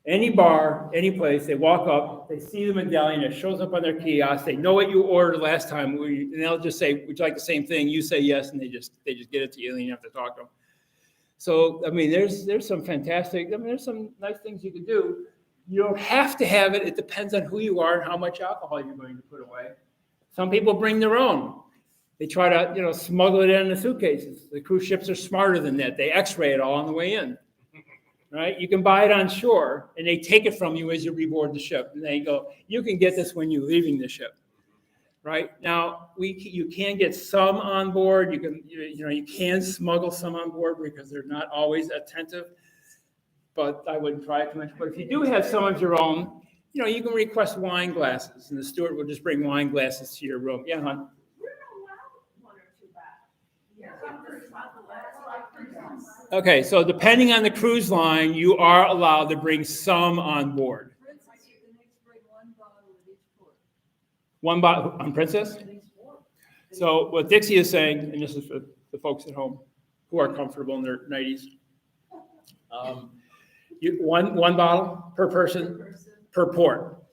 any bar, any place, they walk up, they see the medallion, it shows up on their kiosk, they know what you ordered last time, and they'll just say, would you like the same thing? You say yes, and they just get it to you, and you don't have to talk to them. So, I mean, there's some fantastic, there's some nice things you can do. You don't have to have it. It depends on who you are and how much alcohol you're going to put away. Some people bring their own. They try to, smuggle it in the suitcases. The cruise ships are smarter than that. They x-ray it all on the way in. Right? You can buy it on shore, and they take it from you as you reboard the ship. And they go, you can get this when you're leaving the ship. Right? Now, you can get some on board. You can smuggle some on board because they're not always attentive. But I wouldn't try it too much. But if you do have some of your own, you can request wine glasses, and the steward will just bring wine glasses to your room. Yeah, hon? We're not allowed one or two back. Okay, so depending on the cruise line, you are allowed to bring some on board. For instance, you can each bring one bottle at each port. One bottle on Princess? So what Dixie is saying, and this is for the folks at home who are comfortable in their 90s, One bottle per person, per port.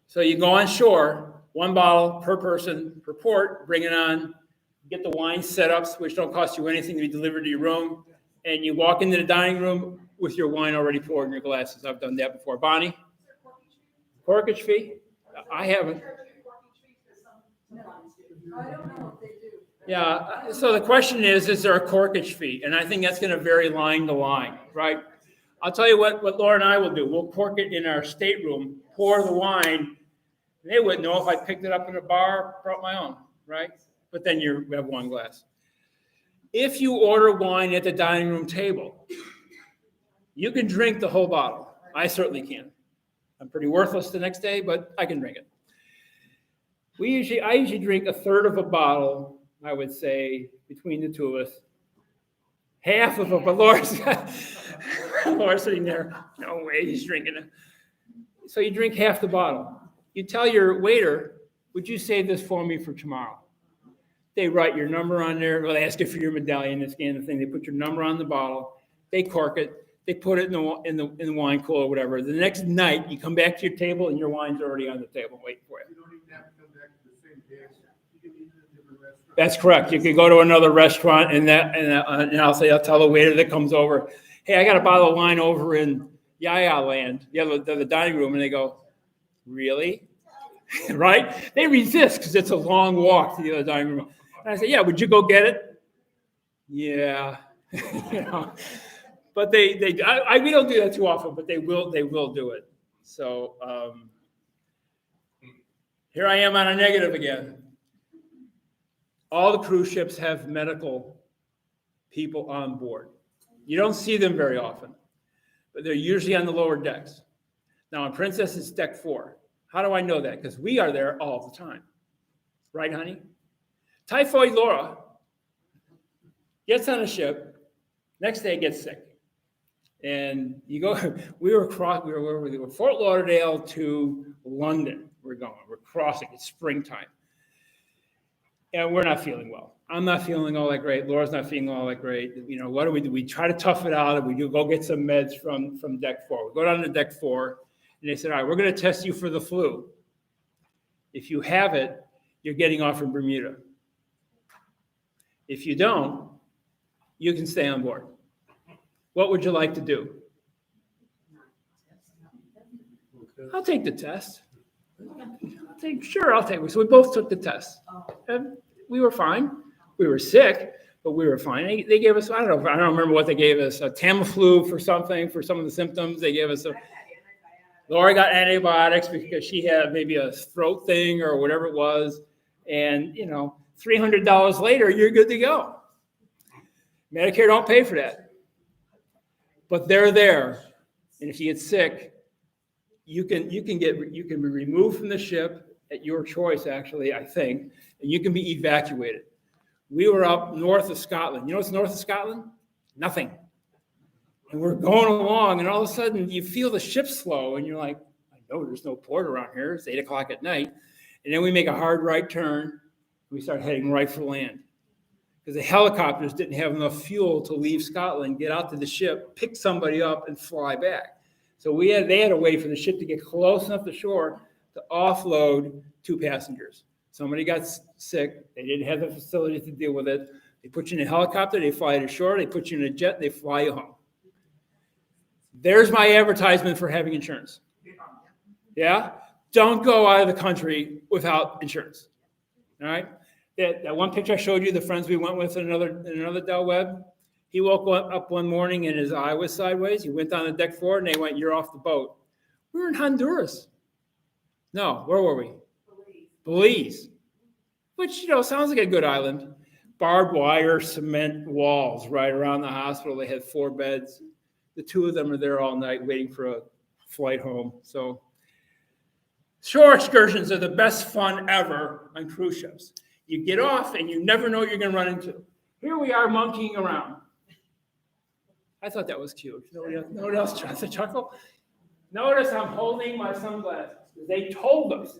So you go on shore, one bottle per person, per port, bring it on, get the wine setups, which don't cost you anything to be delivered to your room, and you walk into the dining room with your wine already poured in your glasses. I've done that before. Bonnie? Corkage fee? I haven't. I don't know if they do. Yeah, so the question is there a corkage fee? And I think that's gonna vary line to line, right? I'll tell you what Laura and I will do. We'll cork it in our stateroom, pour the wine. They wouldn't know if I picked it up in a bar, brought my own, right? But then you have one glass. If you order wine at the dining room table, you can drink the whole bottle. I certainly can. I'm pretty worthless the next day, but I can drink it. I usually drink a third of a bottle, I would say, between the two of us. Half of it, but Laura's sitting there. No way, he's drinking it. So you drink half the bottle. You tell your waiter, would you save this for me for tomorrow? They write your number on there. Well, they ask you for your medallion, they scan the thing. They put your number on the bottle. They cork it. They put it in the wine cooler or whatever. The next night, you come back to your table and your wine's already on the table waiting for you. You don't even have to come back to the same gas. You can eat at a different restaurant. That's correct. You could go to another restaurant and I'll tell the waiter that comes over, hey, I got a bottle of wine over in Yaya Land, the dining room, and they go, really? Right? They resist because it's a long walk to the other dining room. And I say, yeah, would you go get it? Yeah. But we don't do that too often, but they will do it. So here I am on a negative again. All the cruise ships have medical people on board. You don't see them very often, but they're usually on the lower decks. Now on Princess, it's deck 4. How do I know that? Because we are there all the time. Right, honey? Typhoid Laura gets on a ship, next day gets sick. And you go, we were Fort Lauderdale to London. We're crossing, it's springtime. And we're not feeling well. I'm not feeling all that great. Laura's not feeling all that great. What do? We try to tough it out, and we do go get some meds from deck 4. We go down to deck 4, and they said, all right, we're going to test you for the flu. If you have it, you're getting off in Bermuda. If you don't, you can stay on board. What would you like to do? I'll take the test. I'll take it. So we both took the test. And we were fine. We were sick, but we were fine. They gave us, I don't remember what they gave us, a Tamiflu for something, for some of the symptoms. They gave us Laura got antibiotics because she had maybe a throat thing or whatever it was. And, $300 later, you're good to go. Medicare don't pay for that. But they're there. And if you get sick, you can be removed from the ship at your choice, actually, I think, and you can be evacuated. We were up north of Scotland. You know what's north of Scotland? Nothing. And we're going along, and all of a sudden you feel the ship slow, and you're like, I know there's no port around here. It's 8:00 at night. And then we make a hard right turn. We start heading right for land. Because the helicopters didn't have enough fuel to leave Scotland, get out to the ship, pick somebody up, and fly back. So they had to wait for the ship to get close enough to shore to offload 2 passengers. Somebody got sick. They didn't have the facility to deal with it. They put you in a helicopter. They fly you to shore. They put you in a jet. They fly you home. There's my advertisement for having insurance. Yeah? Don't go out of the country without insurance. All right? That one picture I showed you, the friends we went with in another Del Webb, he woke up one morning and his eye was sideways. He went down to deck 4 and they went, you're off the boat. We were in Honduras. No, where were we? Belize. Which, sounds like a good island. Barbed wire, cement walls right around the hospital. They had 4 beds. The 2 of them are there all night waiting for a flight home. So shore excursions are the best fun ever on cruise ships. You get off and you never know what you're going to run into. Here we are monkeying around. I thought that was cute. Nobody else tries to chuckle? Notice I'm holding my sunglasses. They told us,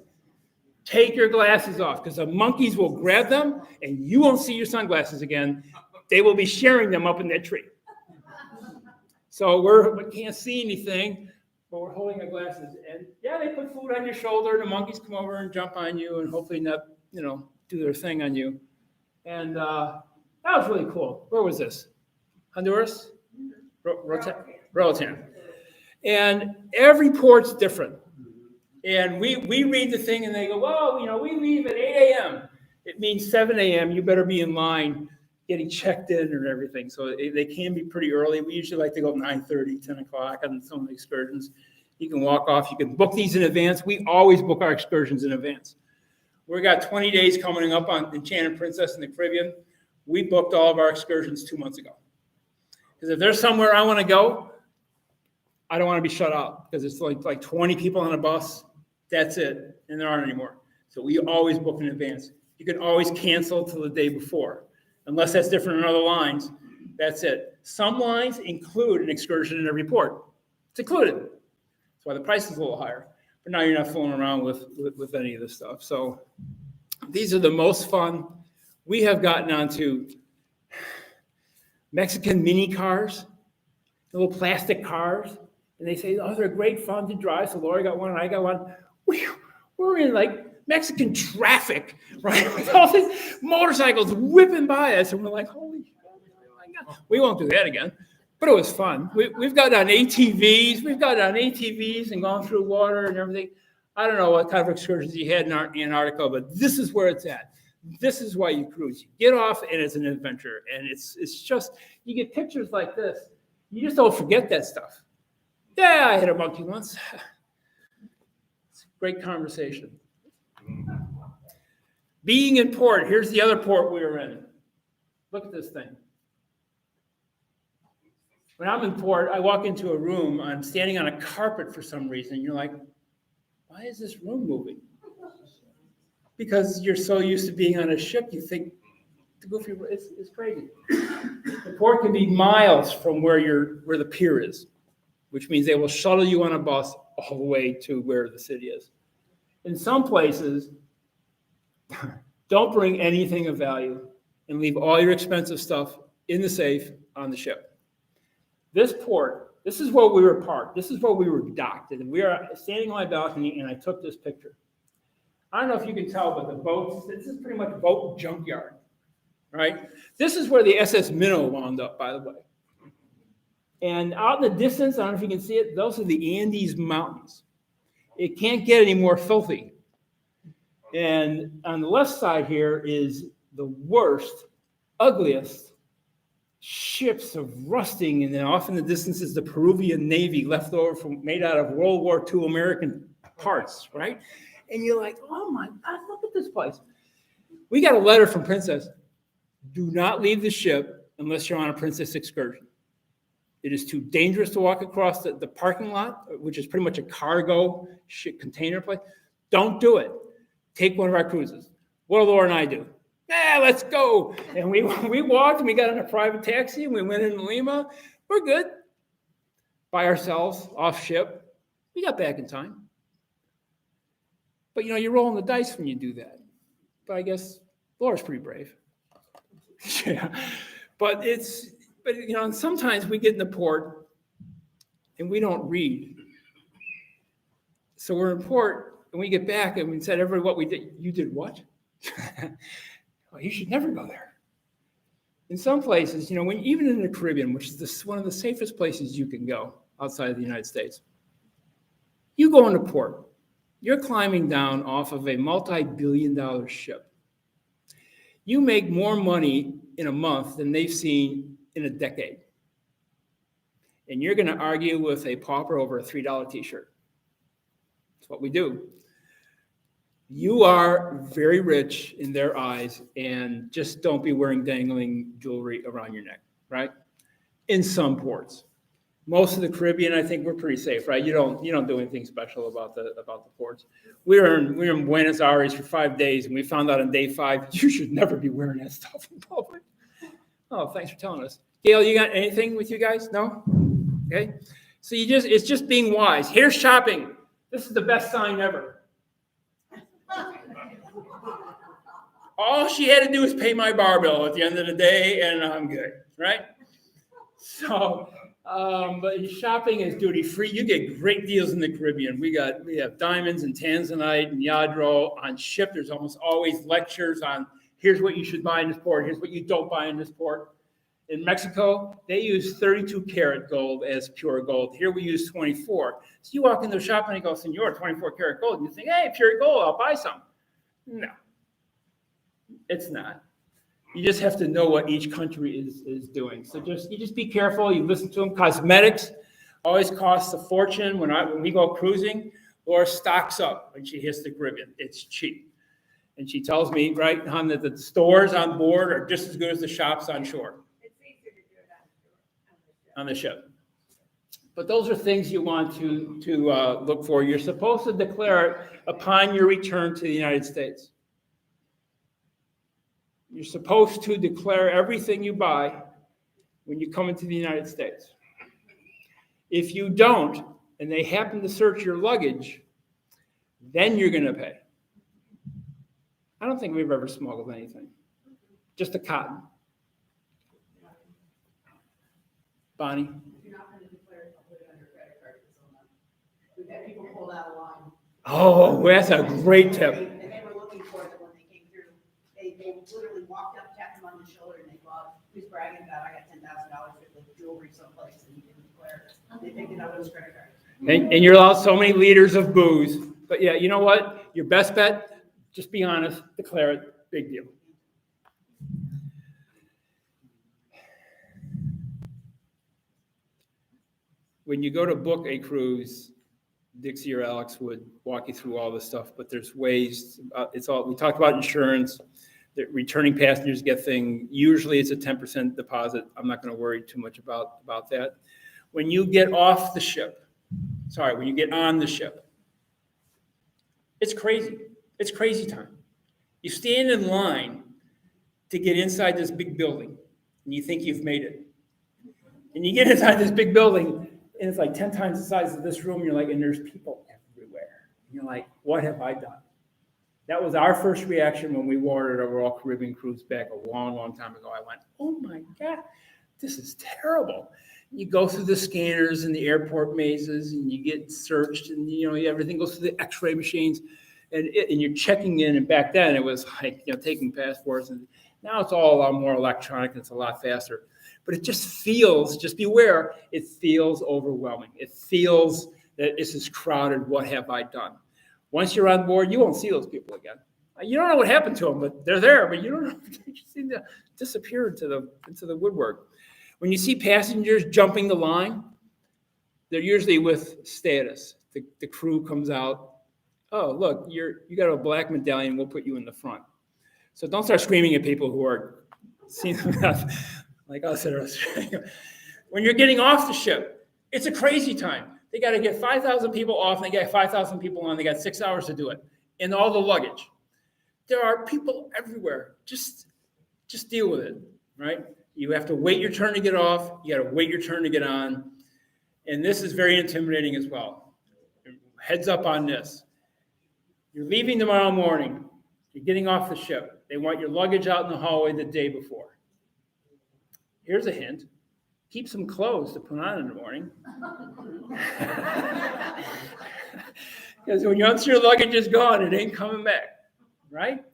take your glasses off because the monkeys will grab them and you won't see your sunglasses again. They will be sharing them up in that tree. So we can't see anything, but we're holding our glasses. And yeah, they put food on your shoulder, and the monkeys come over and jump on you and hopefully not, do their thing on you. And that was really cool. Where was this? Honduras? Roatan. And every port's different. And we read the thing and they go, well, we leave at 8 a.m. It means 7 a.m. You better be in line getting checked in and everything. So they can be pretty early. We usually like to go 9:30, 10 o'clock on some of the excursions. You can walk off. You can book these in advance. We always book our excursions in advance. We got 20 days coming up on Enchanted Princess in the Caribbean. We booked all of our excursions 2 months ago. Because if there's somewhere I want to go, I don't want to be shut out because it's like 20 people on a bus. That's it. And there aren't anymore. So we always book in advance. You can always cancel till the day before. Unless that's different in other lines, that's it. Some lines include an excursion in every port. It's included. That's why the price is a little higher. But now you're not fooling around with any of this stuff. So these are the most fun. We have gotten onto Mexican mini cars, little plastic cars. And they say, oh, they're great fun to drive. So Lori got one and I got one. We're in like Mexican traffic, right? With all these motorcycles whipping by us. And we're like, holy shit, oh my God. We won't do that again. But it was fun. We've got on ATVs. We've got on ATVs and gone through water and everything. I don't know what kind of excursions you had in Antarctica, but this is where it's at. This is why you cruise. You get off and it's an adventure. And it's just, you get pictures like this. You just don't forget that stuff. Yeah, I hit a monkey once. It's a great conversation. Being in port, here's the other port we were in. Look at this thing. When I'm in port, I walk into a room, I'm standing on a carpet for some reason. You're like, why is this room moving? Because you're so used to being on a ship, you think, it's crazy. The port can be miles from where the pier is, which means they will shuttle you on a bus all the way to where the city is. In some places, don't bring anything of value and leave all your expensive stuff in the safe on the ship. This port, this is where we were parked. This is where we were docked. And we are standing on my balcony, and I took this picture. I don't know if you can tell, but the boats, this is pretty much a boat junkyard, right? This is where the SS Minnow wound up, by the way. And out in the distance, I don't know if you can see it, those are the Andes Mountains. It can't get any more filthy. And on the left side here is the worst, ugliest ships of rusting, and then off in the distance is the Peruvian Navy left over made out of World War II American parts, right? And you're like, oh my God, look at this place. We got a letter from Princess. Do not leave the ship unless you're on a Princess excursion. It is too dangerous to walk across the parking lot, which is pretty much a cargo container place. Don't do it. Take one of our cruises. What do Laura and I do? Yeah, let's go. And we walked and we got in a private taxi and we went into Lima. We're good. By ourselves, off ship. We got back in time. But you're rolling the dice when you do that. But I guess Laura's pretty brave. Yeah. But sometimes we get in the port and we don't read. So we're in port and we get back and we said, what we did, you did what? Well, you should never go there. In some places, even in the Caribbean, which is one of the safest places you can go outside of the United States, you go into port. You're climbing down off of a multi-billion-dollar ship. You make more money in a month than they've seen in a decade. And you're going to argue with a pauper over a $3 t-shirt. That's what we do. You are very rich in their eyes, and just don't be wearing dangling jewelry around your neck, right? In some ports. Most of the Caribbean, I think we're pretty safe, right? You don't do anything special about the ports. We were in Buenos Aires for 5 days, and we found out on day 5 you should never be wearing that stuff in public. Oh, thanks for telling us. Gail, you got anything with you guys? No? Okay. So it's just being wise. Here's shopping. This is the best sign ever. All she had to do was pay my bar bill at the end of the day, and I'm good, right? So But shopping is duty free. You get great deals in the Caribbean. We have diamonds and tanzanite and yadro on ship. There's almost always lectures on here's what you should buy in this port. Here's what you don't buy in this port. In Mexico, they use 32 karat gold as pure gold. Here we use 24. So you walk into a shop and you go, Senor, 24 karat gold. And you think, hey, pure gold, I'll buy some. No, it's not. You just have to know what each country is doing. So you just be careful. You listen to them. Cosmetics always costs a fortune. When we go cruising, Laura stocks up when she hits the Caribbean. It's cheap. And she tells me, right, hon, that the stores on board are just as good as the shops on shore. It's easier to do it On the ship. But those are things you want to look for. You're supposed to declare it upon your return to the United States. You're supposed to declare everything you buy when you come into the United States. If you don't, and they happen to search your luggage, then you're going to pay. I don't think we've ever smuggled anything. Just a cotton. Bonnie? If you're not going to declare it, I'll put it on your credit card. We've had people pull out a line. Oh, that's a great tip. And they were looking for it when they came through. They literally walked up, tapped them on the shoulder, and they thought, who's bragging about, I got $10,000 worth of jewelry someplace, and he didn't declare it. They picked it up on his credit card. And you're allowed so many liters of booze. But yeah, you know what? Your best bet, just be honest, declare it, big deal. When you go to book a cruise, Dixie or Alex would walk you through all this stuff, but there's ways, we talked about insurance, that returning passengers get usually it's a 10% deposit. I'm not going to worry too much about that. When you get off the ship, when you get on the ship, it's crazy. It's crazy time. You stand in line to get inside this big building, and you think you've made it. And you get inside this big building, and it's like 10 times the size of this room. You're like, and there's people everywhere. And you're like, what have I done? That was our first reaction when we ordered a Royal Caribbean cruise back a long, long time ago. I went, oh my God, this is terrible. You go through the scanners and the airport mazes, and you get searched, and everything goes through the X-ray machines, and you're checking in. And back then, it was like taking passports, and now it's all a lot more electronic and it's a lot faster. But it just feels, just beware, it feels overwhelming. It feels that this is crowded. What have I done? Once you're on board, you won't see those people again. You don't know what happened to them, but they're there. But you don't know, they just seem to disappear into the woodwork. When you see passengers jumping the line, they're usually with status. The crew comes out. Oh, look, you got a black medallion. We'll put you in the front. So don't start screaming at people who are seeing them like us at Australia. When you're getting off the ship, it's a crazy time. They got to get 5,000 people off, and they got 5,000 people on. They got 6 hours to do it, and all the luggage. There are people everywhere. Just deal with it, right? You have to wait your turn to get off. You got to wait your turn to get on. And this is very intimidating as well. Heads up on this. You're leaving tomorrow morning. You're getting off the ship. They want your luggage out in the hallway the day before. Here's a hint. Keep some clothes to put on in the morning. Because once your luggage is gone, it ain't coming back, right?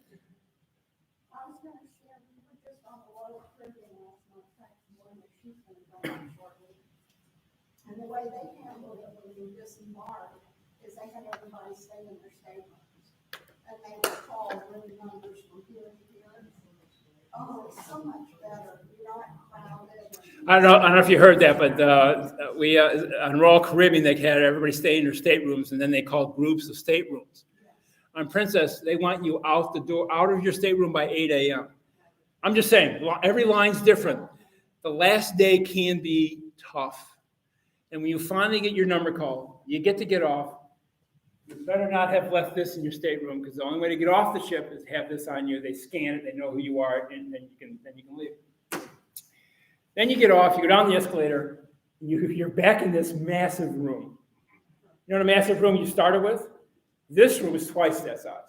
I was gonna share, we were just on the Royal Caribbean last month, one that she's gonna go on shortly. And the way they handled it when we disembarked is they had everybody stay in their staterooms. And they would call room numbers from here to here. Oh, it's so much better, you're not crowded. I don't know if you heard that, but we on Royal Caribbean, they had everybody stay in their staterooms, and then they called groups of staterooms. On Princess, they want you out the door, out of your stateroom by 8 a.m. I'm just saying, every line's different. The last day can be tough. And when you finally get your number called, you get off. You better not have left this in your stateroom, because the only way to get off the ship is to have this on you. They scan it, they know who you are, and then you can leave. Then you get off, you go down the escalator, you're back in this massive room. You know the massive room you started with? This room is twice that size.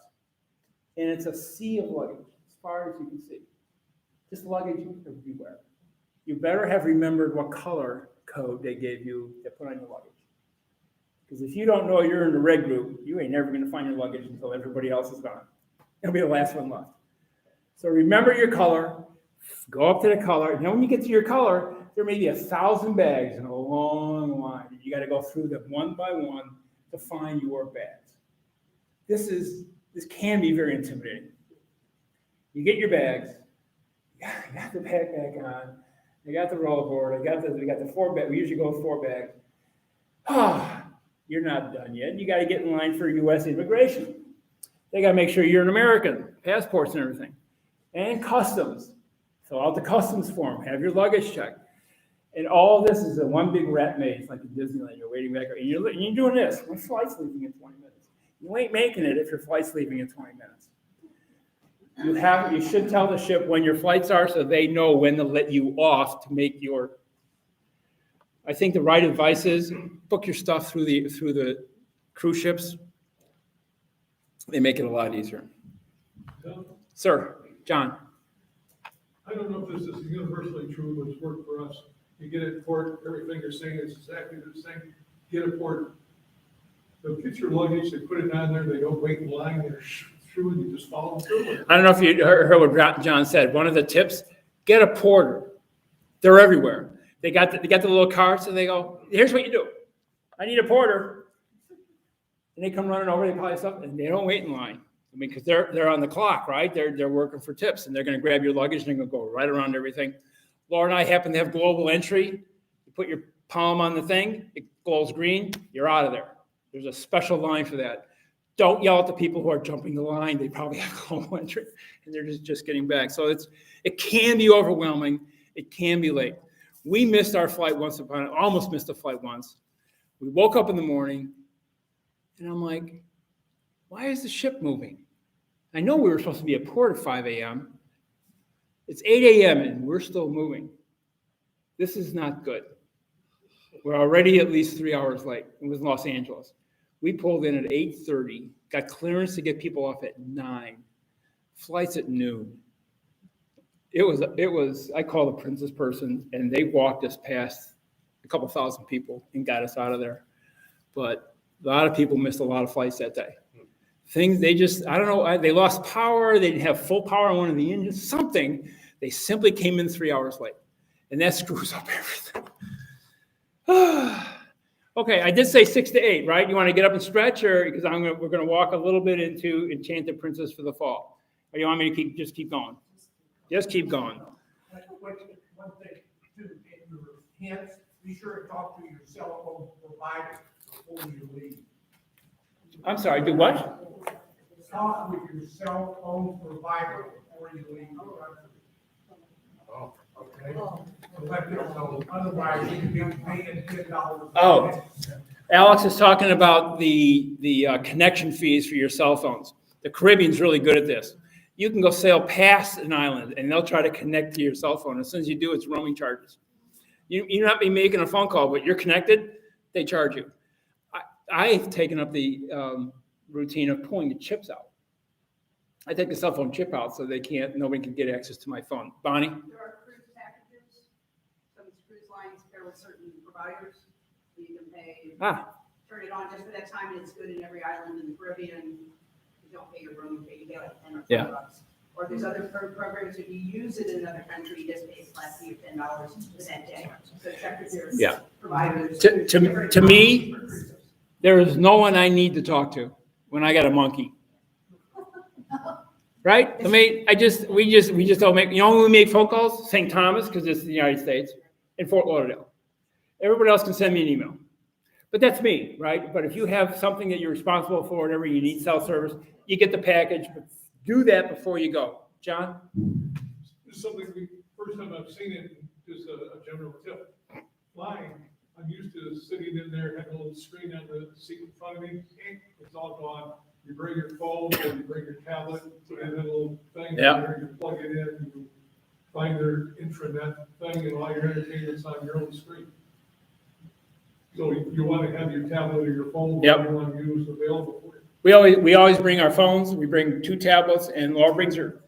And it's a sea of luggage, as far as you can see. Just luggage everywhere. You better have remembered what color code they gave you to put on your luggage. Because if you don't know you're in the red group, you ain't never gonna find your luggage until everybody else is gone. It'll be the last one left. So remember your color, go up to the color. And then when you get to your color, there may be 1,000 bags in a long line. You gotta go through them one by one to find your bags. This can be very intimidating. You get your bags, you got the backpack on, you got the rollerboard, we got the 4 bags, we usually go with 4 bags. You're not done yet. You gotta get in line for U.S. immigration. They gotta make sure you're an American, passports and everything. And customs. Fill out the customs form, have your luggage checked. And all this is a one big rat maze, like in Disneyland. You're waiting back, and you're doing this. My flight's leaving in 20 minutes. You ain't making it if your flight's leaving in 20 minutes. You should tell the ship when your flights are so they know when to let you off to make your. I think the right advice is book your stuff through the cruise ships. They make it a lot easier. Sir, John. I don't know if this is universally true, but it's worked for us. You get at port, everything you're saying is exactly the same. Get a port. They'll get your luggage, they put it on there, they don't wait in line, they're through, and you just follow through it. I don't know if you heard what John said. One of the tips, get a porter. They're everywhere. They got the little carts, and they go, here's what you do. I need a porter. And they come running over, they probably stuff, and they don't wait in line. I mean, because they're on the clock, right? They're working for tips, and they're going to grab your luggage, and they're going to go right around everything. Laura and I happen to have global entry. You put your palm on the thing, it glows green, you're out of there. There's a special line for that. Don't yell at the people who are jumping the line. They probably have global entry, and they're just getting back. So it can be overwhelming. It can be late. We missed our flight almost missed a flight once. We woke up in the morning, and I'm like, why is the ship moving? I know we were supposed to be at port at 5 a.m. It's 8 a.m. and we're still moving. This is not good. We're already at least 3 hours late. It was Los Angeles. We pulled in at 8:30, got clearance to get people off at 9. Flights at noon. It was, I call the princess person, and they walked us past a couple thousand people and got us out of there. But a lot of people missed a lot of flights that day. I don't know, they lost power, they didn't have full power on one of the engines, something. They simply came in 3 hours late. And that screws up everything. Okay, I did say 6 to 8, right? You want to get up and stretch, or because we're going to walk a little bit into Enchanted Princess for the fall. Or you want me to just keep going? Just keep going. One thing, too, in your hints, be sure to talk to your cell phone provider before you leave. I'm sorry, do what? Talk with your cell phone provider before you leave the country. Oh. Okay? So let them know, otherwise you could be paying $10. Oh. Alex is talking about the connection fees for your cell phones. The Caribbean's really good at this. You can go sail past an island, and they'll try to connect to your cell phone. As soon as you do, it's roaming charges. You're not be making a phone call, but you're connected, they charge you. I've taken up the routine of pulling the chips out. I take the cell phone chip out so nobody can get access to my phone. Bonnie? There are cruise packages. Some cruise lines pair with certain providers. You can pay, turn it on just for that time, and it's good in every island in the Caribbean. You don't pay your room, you pay like 10 or $12. Or if there's other programs, if you use it in another country, you just pay flat fee of $10 for that day. So check with your providers. To me, there is no one I need to talk to when I got a monkey. Right? I mean, we just don't make, when we make phone calls, St. Thomas, because it's the United States, and Fort Lauderdale. Everybody else can send me an email. But that's me, right? But if you have something that you're responsible for, whatever, you need cell service, you get the package, but do that before you go. John? This is something first time I've seen it, just a general tip. Flying, I'm used to sitting in there, having a little screen on the seat in front of me, it's all gone. You bring your phone, or you bring your tablet, put it in a little thing, there, you plug it in, you find their intranet thing, and all your entertainment's on your own screen. So you want to have your tablet or your phone, whatever you want to use, available for you. We always bring our phones. We bring 2 tablets, and Laura brings her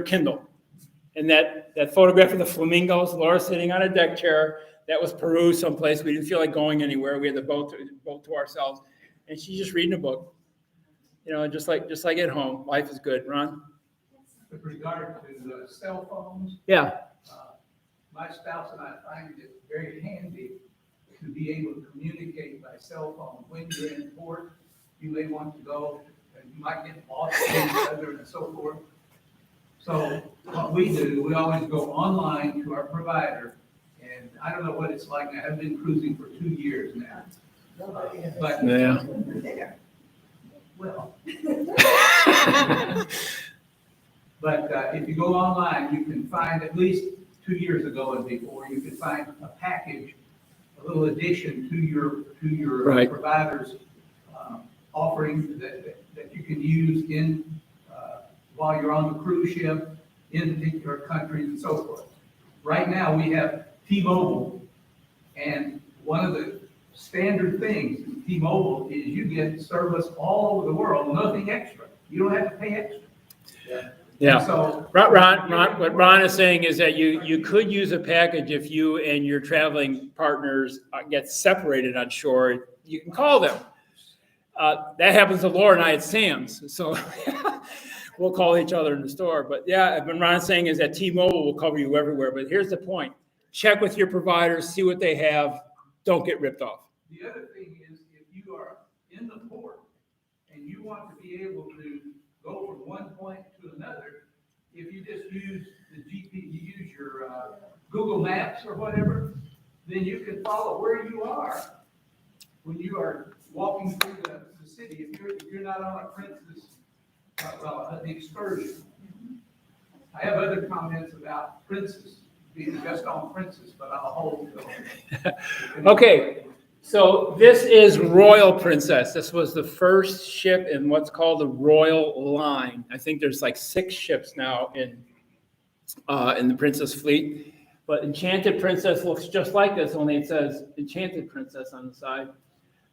Kindle, And that photograph of the flamingos, Laura sitting on a deck chair, that was Peru someplace. We didn't feel like going anywhere. We had the boat to ourselves. And she's just reading a book. You know, just like at home. Life is good. Ron? With regard to cell phones, Yeah. my spouse and I find it very handy to be able to communicate by cell phone. When you're in port, you may want to go, and you might get lost in each other and so forth. So what we do, we always go online to our provider, and I don't know what it's like. I have been cruising for 2 years now. But, Yeah. well. But if you go online, you can find, at least 2 years ago and before, you could find a package, a little addition to your Right. provider's offering that you can use in, while you're on the cruise ship, in particular countries and so forth. Right now, we have T-Mobile, and one of the standard things in T-Mobile is you get service all over the world, nothing extra. You don't have to pay extra. Yeah. So. Ron, what Ron is saying is that you could use a package if you and your traveling partners get separated on shore. You can call them. That happens to Laura and I at Sam's. So we'll call each other in the store. But yeah, what Ron's saying is that T-Mobile will cover you everywhere. But here's the point. Check with your providers, see what they have. Don't get ripped off. The other thing is, if you are in the port and you want to be able to go from one point to another, if you just use the you use your Google Maps or whatever, then you can follow where you are when you are walking through the city. If you're not on a Princess, an excursion. I have other comments about Princess, being just on Princess, but I'll hold to them. Okay. So this is Royal Princess. This was the first ship in what's called the Royal Line. I think there's like 6 ships now in the Princess fleet. But Enchanted Princess looks just like this, only it says Enchanted Princess on the side.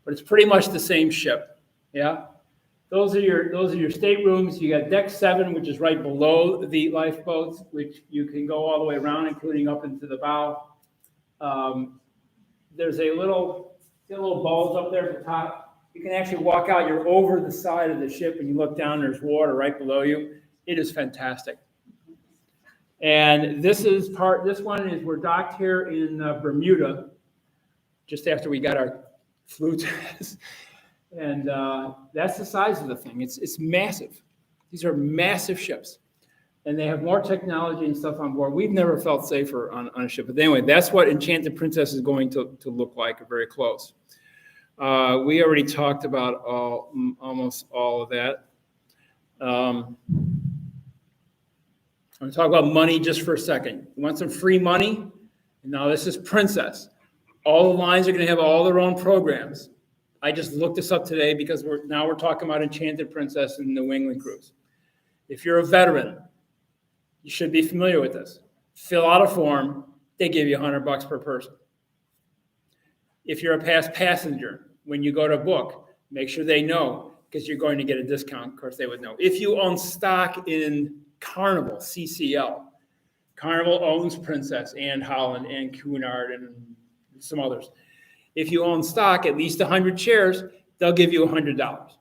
But it's pretty much the same ship. Yeah. Those are your staterooms. You got deck 7, which is right below the lifeboats, which you can go all the way around, including up into the bow. There's a little bulge up there at the top. You can actually walk out. You're over the side of the ship, and you look down. There's water right below you. It is fantastic. And this one is we're docked here in Bermuda, just after we got our flu test. And that's the size of the thing. It's massive. These are massive ships. And they have more technology and stuff on board. We've never felt safer on a ship. But anyway, that's what Enchanted Princess is going to look like, very close. We already talked about almost all of that. I'm going to talk about money just for a second. You want some free money? Now this is Princess. All the lines are going to have all their own programs. I just looked this up today because we're talking about Enchanted Princess and the New England cruise. If you're a veteran, you should be familiar with this. Fill out a form. They give you $100 per person. If you're a past passenger, when you go to book, make sure they know because you're going to get a discount. Of course, they would know. If you own stock in Carnival, CCL, Carnival owns Princess, Anne Holland, and Cunard, and some others. If you own stock, at least 100 shares, they'll give you $100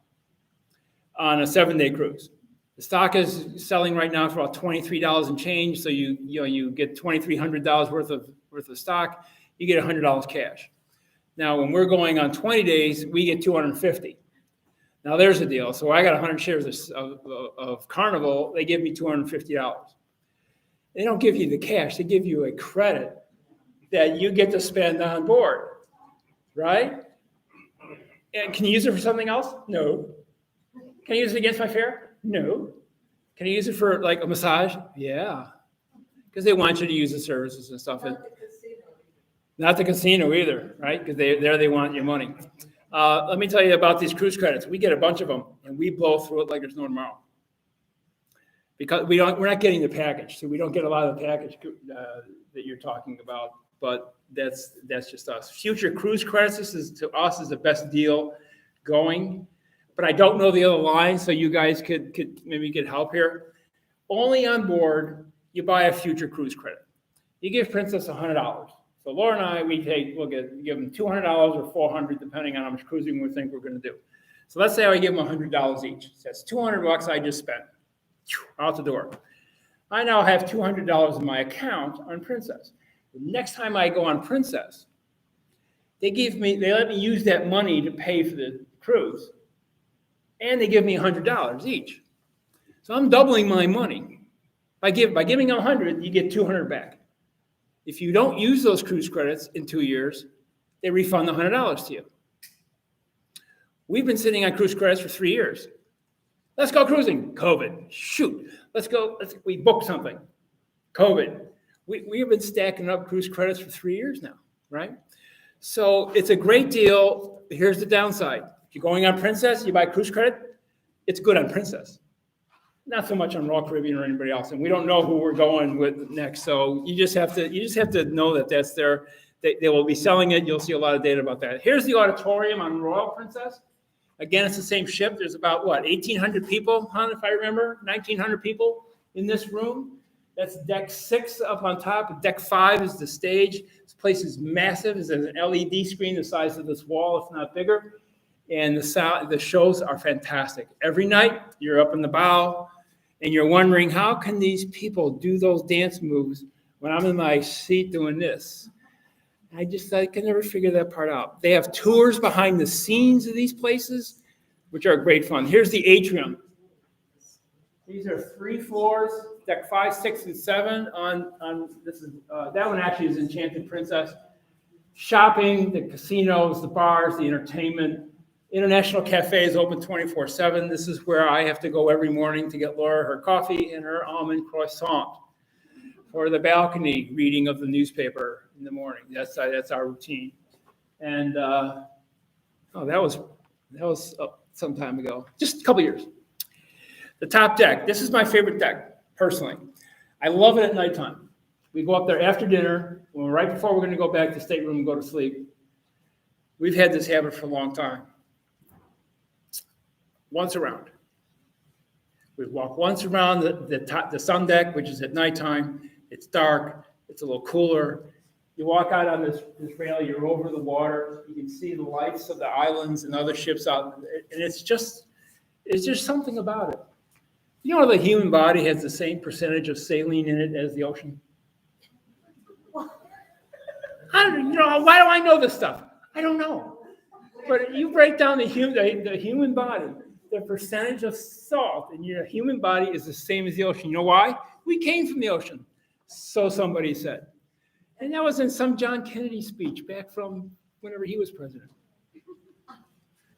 on a 7-day cruise. The stock is selling right now for about $23 and change, so you get $2,300 worth of stock. You get $100 cash. Now, when we're going on 20 days, we get $250. Now, there's the deal. So I got 100 shares of Carnival. They give me $250. They don't give you the cash. They give you a credit that you get to spend on board, right? And can you use it for something else? No. Can I use it against my fare? No. Can I use it for like a massage? Yeah. Because they want you to use the services and stuff. Not the casino either, right? Because they want your money. Let me tell you about these cruise credits. We get a bunch of them, and we blow through it like there's no tomorrow. Because we're not getting the package, so we don't get a lot of the package that you're talking about. But that's just us. Future cruise credits, to us is the best deal going. But I don't know the other lines, so you guys could maybe get help here. Only on board you buy a future cruise credit. You give Princess $100. So Laura and I, we'll give them $200 or $400, depending on how much cruising we think we're going to do. So let's say I give them $100 each. So that's $200 I just spent out the door. I now have $200 in my account on Princess. The next time I go on Princess, they let me use that money to pay for the cruise, and they give me $100 each. So I'm doubling my money. By giving them 100, you get 200 back. If you don't use those cruise credits in 2 years, they refund the $100 to you. We've been sitting on cruise credits for 3 years. Let's go cruising. COVID. Shoot. We booked something. COVID. We have been stacking up cruise credits for 3 years now, right? So it's a great deal. Here's the downside. If you're going on Princess, you buy cruise credit, it's good on Princess. Not so much on Royal Caribbean or anybody else. And we don't know who we're going with next. So you just have to know that that's there. They will be selling it. You'll see a lot of data about that. Here's the auditorium on Royal Princess. Again, it's the same ship. There's about, 1,800 people, if I remember, 1,900 people in this room. That's deck 6 up on top. Deck 5 is the stage. This place is massive. It's an LED screen the size of this wall, if not bigger. And the shows are fantastic. Every night, you're up in the bow, and you're wondering, how can these people do those dance moves when I'm in my seat doing this? I can never figure that part out. They have tours behind the scenes of these places, which are great fun. Here's the atrium. These are 3 floors, deck 5, 6, and 7. That one actually is Enchanted Princess. Shopping, the casinos, the bars, the entertainment. International Cafe is open 24/7. This is where I have to go every morning to get Laura her coffee and her almond croissant for the balcony reading of the newspaper in the morning. That's our routine. And that was some time ago, just a couple years. The top deck. This is my favorite deck, personally. I love it at nighttime. We go up there after dinner, right before we're going to go back to stateroom and go to sleep. We've had this habit for a long time. Once around. We walk once around the sun deck, which is at nighttime. It's dark. It's a little cooler. You walk out on this rail. You're over the water. You can see the lights of the islands and other ships out. And it's just something about it. You know, the human body has the same percentage of saline in it as the ocean. Why do I know this stuff? I don't know. But you break down the human body, the percentage of salt in your human body is the same as the ocean. You know why? We came from the ocean, so somebody said. And that was in some John Kennedy speech back from whenever he was president.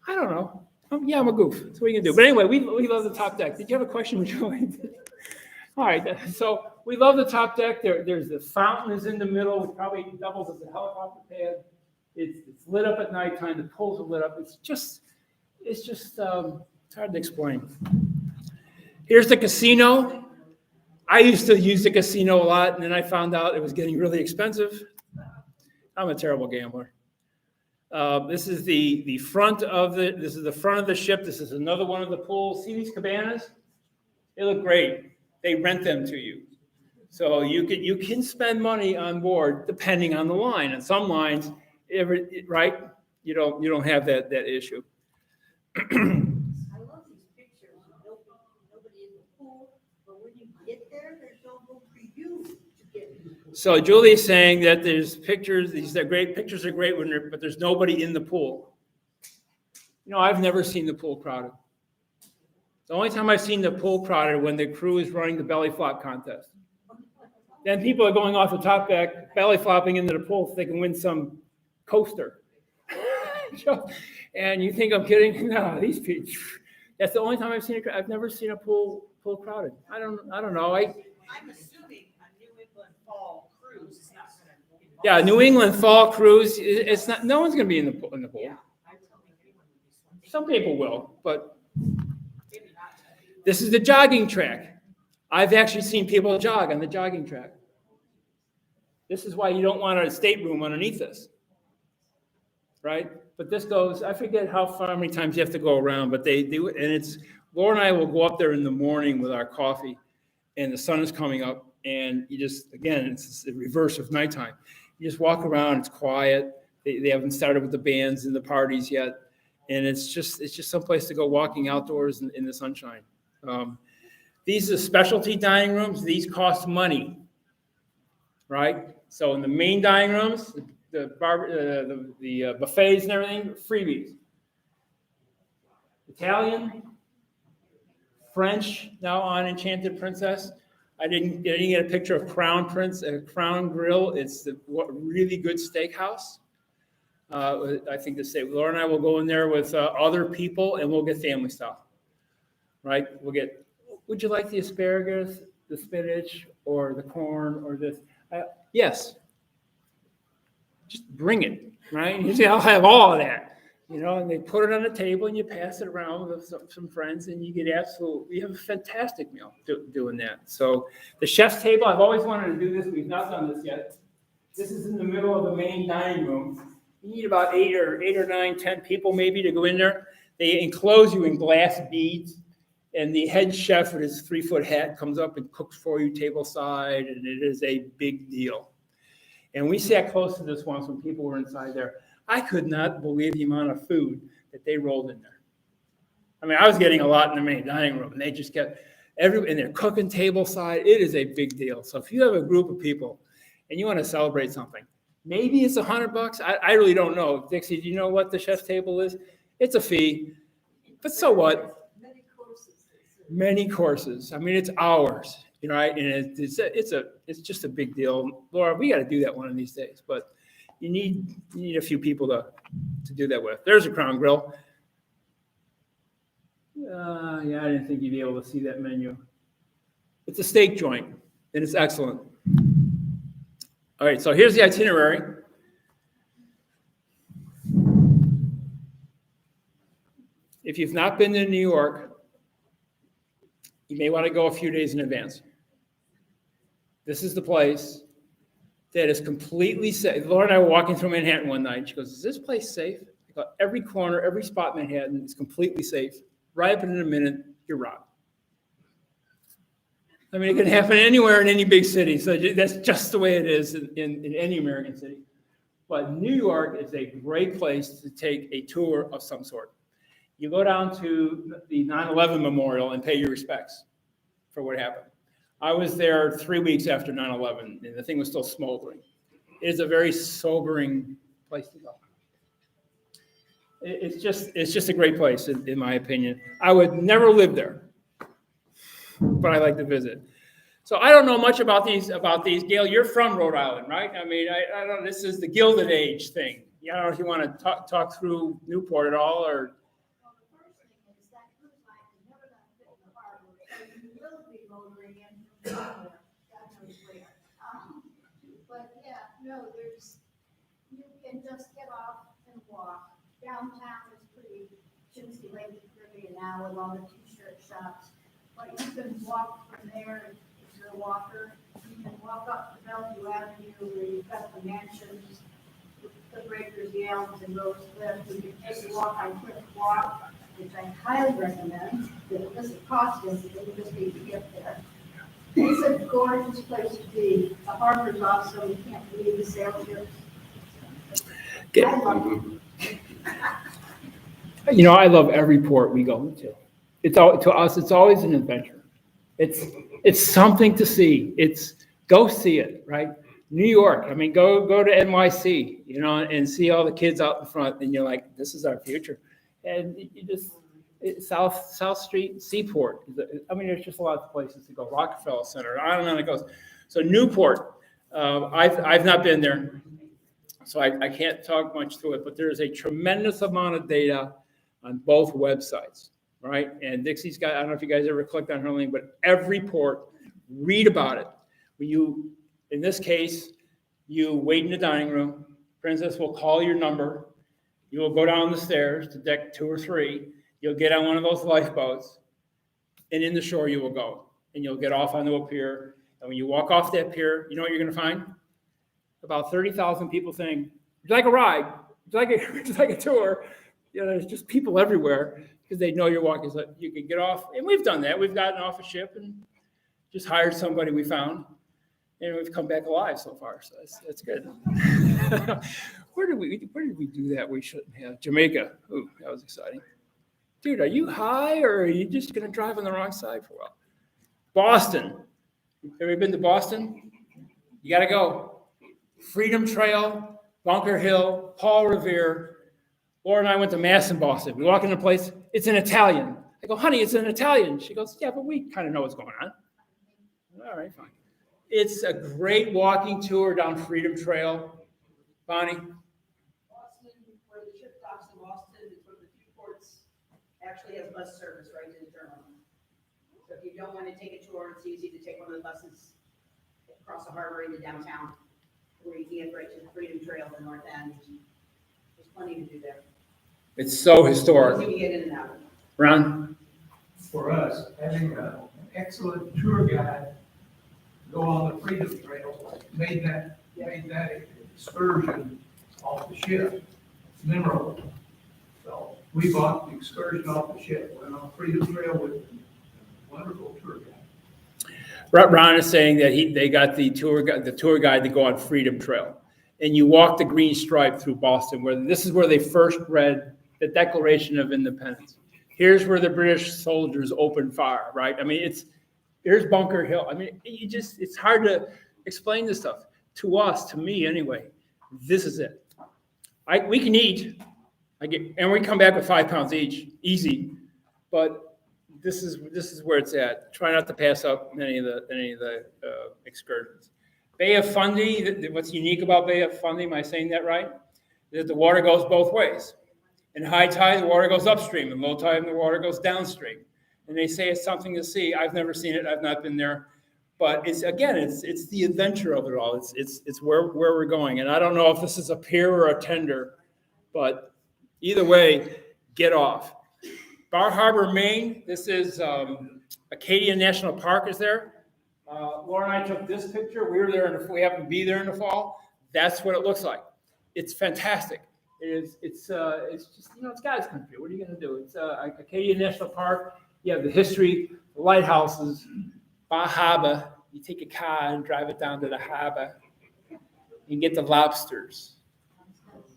I don't know. Yeah, I'm a goof. That's what you can do. But anyway, we love the top deck. Did you have a question, Joey? All right. So we love the top deck. There's the fountain is in the middle, which probably doubles as a helicopter pad. It's lit up at nighttime. The pools are lit up. It's hard to explain. Here's the casino. I used to use the casino a lot, and then I found out it was getting really expensive. I'm a terrible gambler. This is the front of the ship. This is another one of the pools. See these cabanas? They look great. They rent them to you. So you can spend money on board depending on the line. And some lines, right? You don't have that issue. I love these pictures. Nobody in the pool, but when you get there, there's no room for you to get in the pool. So Julie's saying that there's pictures. These are great. Pictures are great but there's nobody in the pool. I've never seen the pool crowded. The only time I've seen the pool crowded when the crew is running the belly flop contest. Then people are going off the top deck, belly flopping into the pool so they can win some coaster. And you think I'm kidding? No, these people. That's the only time I've seen it. I've never seen a pool crowded. I don't know. I'm assuming a New England fall cruise is not going to. Yeah, New England fall cruise. It's not. No one's going to be in the pool. Yeah, I don't think anyone would be swimming. Some people will, but Maybe not. this is the jogging track. I've actually seen people jog on the jogging track. This is why you don't want a stateroom underneath this, right? But this goes, I forget how many times you have to go around, but they do it. And Laura and I will go up there in the morning with our coffee, and the sun is coming up, and you just, again, it's the reverse of nighttime. You just walk around, it's quiet. They haven't started with the bands and the parties yet. And it's just someplace to go walking outdoors in the sunshine. These are specialty dining rooms. These cost money, right? So in the main dining rooms, the buffets and everything, freebies. Italian, French, now on Enchanted Princess. I didn't get a picture of Crown Grill. It's the really good steakhouse. I think Laura and I will go in there with other people, and we'll get family style, right? We'll get, would you like the asparagus, the spinach, or the corn, or this? Yes. Just bring it, right? You see, I'll have all of that, and they put it on the table, and you pass it around with some friends, and you have a fantastic meal doing that. So the chef's table, I've always wanted to do this. We've not done this yet. This is in the middle of the main dining room. You need about 8 or 9, 10 people maybe to go in there. They enclose you in glass beads, and the head chef with his 3-foot hat comes up and cooks for you tableside, and it is a big deal. And we sat close to this once when people were inside there. I could not believe the amount of food that they rolled in there. I mean, I was getting a lot in the main dining room, and they just kept and they're cooking tableside. It is a big deal. So if you have a group of people and you want to celebrate something, maybe it's $100. I really don't know. Dixie, do you know what the chef's table is? It's a fee, but so what? Many courses. I mean, it's hours, right? And it's just a big deal. Laura, we got to do that one of these days, but you need a few people to do that with. There's a Crown Grill. I didn't think you'd be able to see that menu. It's a steak joint, and it's excellent. All right, so here's the itinerary. If you've not been to New York, you may want to go a few days in advance. This is the place that is completely safe. Laura and I were walking through Manhattan one night. She goes, "Is this place safe?" I go, every corner, every spot in Manhattan is completely safe. Right up in a minute, you're robbed. I mean, it can happen anywhere in any big city. So that's just the way it is in any American city. But New York is a great place to take a tour of some sort. You go down to the 9/11 Memorial and pay your respects for what happened. I was there 3 weeks after 9/11, and the thing was still smoldering. It is a very sobering place to go. It's just a great place, in my opinion. I would never live there, but I like to visit. So I don't know much about these. Gail, you're from Rhode Island, right? I mean, I don't know. This is the Gilded Age thing. I don't know if you want to talk through Newport at all, or. Well, the first thing is that cruise line is never gonna fit in the harbor, so you will be motoring in from somewhere, God knows where. But yeah, no, you can just get off and walk. Downtown is pretty chintzy Lake Caribbean now with all the t-shirt shops. But you can walk from there if you're a walker. You can walk up to Bellevue Avenue where you've got the mansions, the Breakers, the Elms, and Rose Cliff. You can take a walk on Cliff Walk, which I highly recommend. It doesn't cost anything, you just need to get there. It's a gorgeous place to be. The harbor's awesome, you can't believe the sail ships. I love it. I love every port we go to. To us, it's always an adventure. It's something to see. Go see it, right? New York. I mean, go to NYC, and see all the kids out in front, and you're like, this is our future. And South Street, Seaport. I mean, there's just a lot of places to go. Rockefeller Center, on and on it goes. So Newport, I've not been there, so I can't talk much to it, but there is a tremendous amount of data on both websites, right? And Dixie's got, I don't know if you guys ever clicked on her link, but every port, read about it. In this case, you wait in the dining room. Princess will call your number. You will go down the stairs to deck 2 or 3. You'll get on one of those lifeboats, and in the shore you will go. And you'll get off onto a pier. And when you walk off that pier, you know what you're going to find? About 30,000 people saying, "Would you like a ride? Would you like a tour?" There's just people everywhere because they know you're walking. So you can get off. And we've done that. We've gotten off a ship and just hired somebody we found. And we've come back alive so far, so that's good. Where did we do that? We shouldn't have. Jamaica. Ooh, that was exciting. Dude, are you high or are you just gonna drive on the wrong side for a while? Boston. Have you been to Boston? You gotta go. Freedom Trail, Bunker Hill, Paul Revere. Laura and I went to Mass in Boston. We walk into a place, it's in Italian. I go, honey, it's in Italian. She goes, yeah, but we kind of know what's going on. All right, fine. It's a great walking tour down Freedom Trail. Bonnie? Boston, where the ship docks in Boston, is one of the few ports actually has bus service right to the terminal. So if you don't want to take a tour, it's easy to take one of the buses across the harbor into downtown, where you can get right to the Freedom Trail, the north end. There's plenty to do there. It's so historic. You can get in and out. Ron? For us, having an excellent tour guide go on the Freedom Trail made that excursion off the ship memorable. So we bought the excursion off the ship, went on Freedom Trail with a wonderful tour guide. Ron is saying that they got the tour guide to go on Freedom Trail. And you walk the green stripe through Boston, where this is where they first read the Declaration of Independence. Here's where the British soldiers opened fire, right? I mean, here's Bunker Hill. I mean, it's hard to explain this stuff. To us, to me anyway, this is it. We can eat, and we come back with 5 pounds each, easy. But this is where it's at. Try not to pass up any of the excursions. Bay of Fundy. What's unique about Bay of Fundy? Am I saying that right? That the water goes both ways. In high tide, the water goes upstream. In low tide, the water goes downstream. And they say it's something to see. I've never seen it. I've not been there. But it's the adventure of it all. It's where we're going. And I don't know if this is a pier or a tender, but either way, get off. Bar Harbor, Maine. This is Acadia National Park is there. Laura and I took this picture. We were there, we happened to be there in the fall. That's what it looks like. It's fantastic. It's just, it's God's country. What are you going to do? It's Acadia National Park. You have the history, the lighthouses, Bar Harbor. You take a car and drive it down to the harbor. You get the lobsters.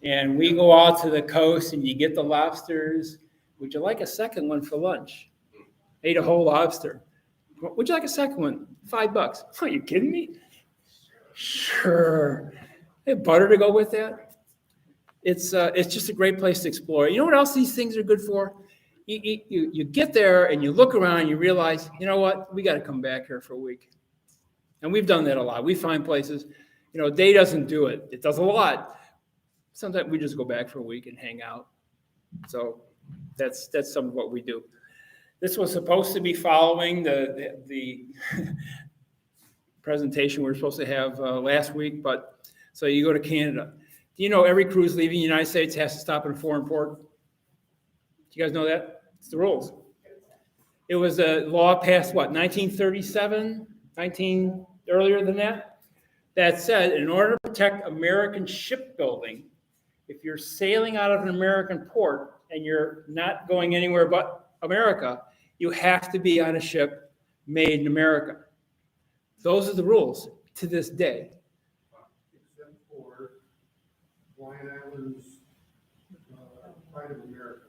And we go out to the coast and you get the lobsters. Would you like a second one for lunch? Ate a whole lobster. Would you like a second one? $5. Are you kidding me? Sure. Hey, butter to go with that. It's just a great place to explore. You know what else these things are good for? You get there and you look around and you realize, you know what? We got to come back here for a week. And we've done that a lot. We find places, a day doesn't do it. It does a lot. Sometimes we just go back for a week and hang out. So that's some of what we do. This was supposed to be following the presentation we were supposed to have last week, but so you go to Canada. Do you know every cruise leaving the United States has to stop in a foreign port? Do you guys know that? It's the rules. It was a law passed, 1937, earlier than that? That said, in order to protect American shipbuilding, if you're sailing out of an American port and you're not going anywhere but America, you have to be on a ship made in America. Those are the rules to this day. Except for Hawaiian Islands, part of America.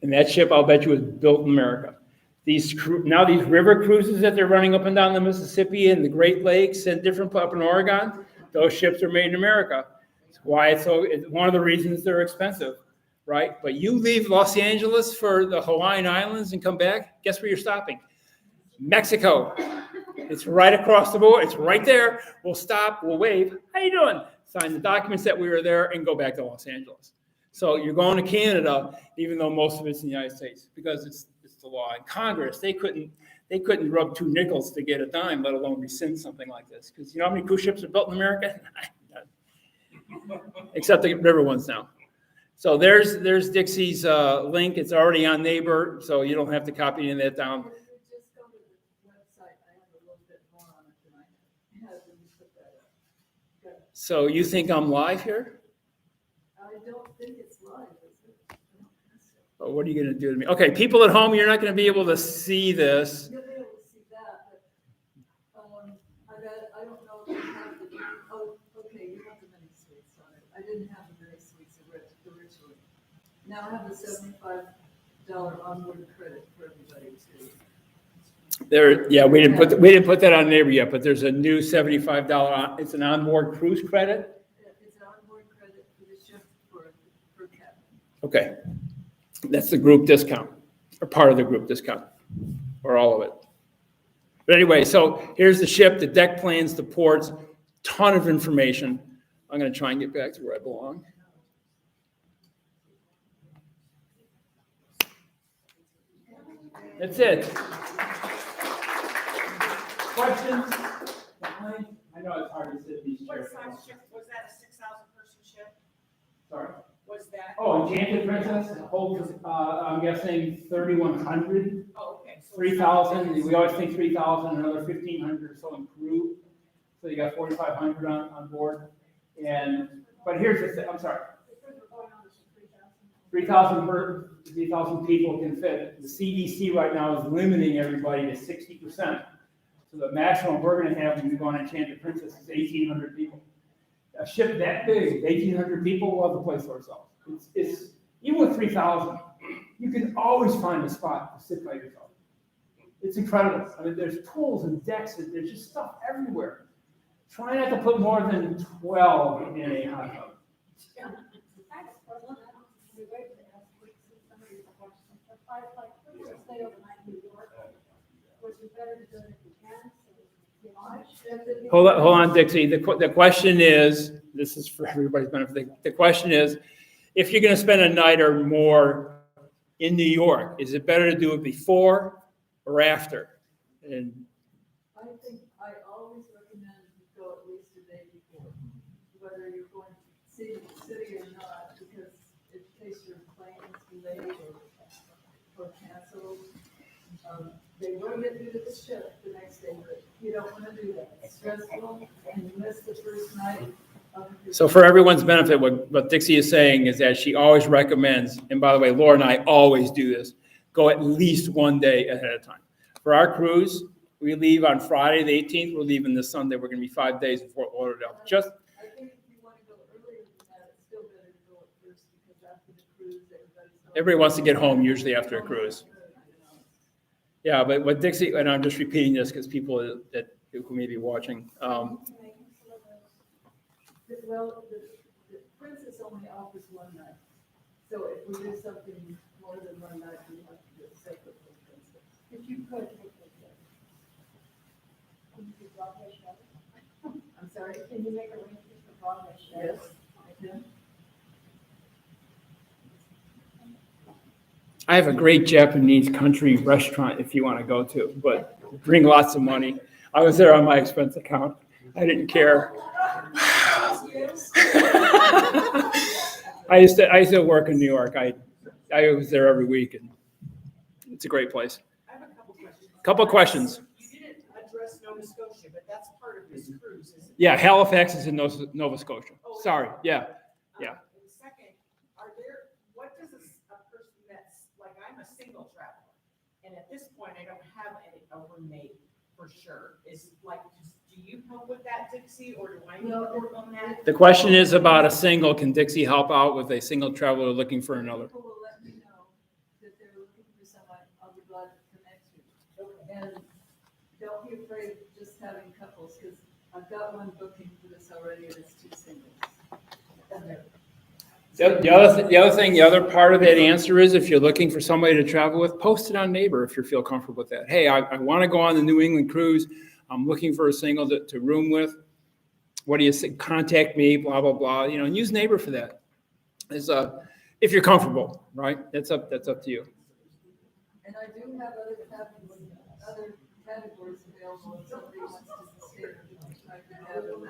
And that ship, I'll bet you, was built in America. These river cruises that they're running up and down the Mississippi and the Great Lakes and different up in Oregon, those ships are made in America. It's why it's one of the reasons they're expensive. Right? But you leave Los Angeles for the Hawaiian Islands and come back, guess where you're stopping? Mexico. It's right across the border. It's right there. We'll stop. We'll wave. How you doing? Sign the documents that we were there and go back to Los Angeles. So you're going to Canada, even though most of it's in the United States, because it's the law. In Congress, they couldn't rub 2 nickels to get a dime, let alone rescind something like this. Because you know how many cruise ships are built in America? Except the river ones now. So there's Dixie's link. It's already on Neighbor, so you don't have to copy any of that down. If you just go to the website, I have a little bit more on it than I had when you put that up. Good. So you think I'm live here? I don't think it's live, is it? I don't think so. Oh, what are you going to do to me? Okay, people at home, you're not going to be able to see this. You'll be able to see that, but, I don't know if you have the, oh, okay, you have the mini suites on it. I didn't have the mini suites originally. Now I have the $75 onboard credit for everybody too. There, yeah, we didn't put that on neighbor yet, but there's a new $75, it's an onboard cruise credit. It's an onboard credit for the ship for cabin. Okay. That's the group discount, or part of the group discount, or all of it. But anyway, so here's the ship, the deck plans, the ports, ton of information. I'm gonna try and get back to where I belong. That's it. Questions? I know it's hard to sit in these What chairs. size ship, was that a 6,000 person ship? Sorry. Was that? Oh, Enchanted Princess holds, I'm guessing 3,100, Oh, okay. So 3,000. We always think 3,000, another 1,500 or so in crew. So you got 4,500 on board. But here's the thing, I'm sorry. 3,000 people can fit. The CDC right now is limiting everybody to 60%. So the maximum we're gonna have when we go on Enchanted Princess is 1,800 people. A ship that big, 1,800 people, we'll have a place for ourselves. It's even with 3,000, you can always find a spot to sit by yourself. It's incredible. I mean, there's tools and decks, and there's just stuff everywhere. Try not to put more than 12 in a hot tub. Stay overnight in New York, which is better to do it if you can, so, Hold on, Dixie. The question is, this is for everybody's benefit. The question is, if you're gonna spend a night or more in New York, is it better to do it before or after? And I think I always recommend you go at least a day before, whether you're going to see the city or not, because in case your plane is delayed or canceled, they will get you to the ship the next day, but you don't want to do that. It's stressful, and you miss the first night. so for everyone's benefit, what Dixie is saying is that she always recommends, and by the way, Laura and I always do this, go at least one day ahead of time. For our cruise, we leave on Friday, the 18th, we're leaving this Sunday, we're gonna be 5 days in Fort Lauderdale. Just, I think if you want to go earlier than that, it's still better to go at first, because after the cruise, everybody's. everybody wants to get home usually after a cruise. Yeah, but what Dixie, and I'm just repeating this because people who may be watching, Well, the Princess only offers one night, so if we do something more than one night, we have to do it separate from Princess. if you could, take it there. Can you do Broadway show? I'm sorry? Can you make arrangements for Broadway show? Yes, I can. I have a great Japanese country restaurant if you want to go to, but bring lots of money. I was there on my expense account. I didn't care. I used to work in New York. I was there every week, and it's a great place. I have a couple questions. Couple questions. You didn't address Nova Scotia, but that's part of this cruise, isn't it? Yeah, Halifax is in Nova Scotia. Sorry. Yeah. Yeah. And second, what does a person that's, like, I'm a single traveler, and at this point, I don't have a roommate for sure, do you help with that, Dixie, or do I need to work on that? The question is about a single. Can Dixie help out with a single traveler looking for another? People will let me know that they're looking for someone, I'll be glad to connect you. And don't be afraid of just having couples, because I've got one booking for this already, and it's 2 singles. The other part of that answer is if you're looking for somebody to travel with, post it on Neighbor if you feel comfortable with that. Hey, I want to go on the New England cruise. I'm looking for a single to room with. What do you say? Contact me, blah, blah, blah, and use Neighbor for that. If you're comfortable, right? That's up to you. And I do have other categories available if somebody wants to stay. I can have them.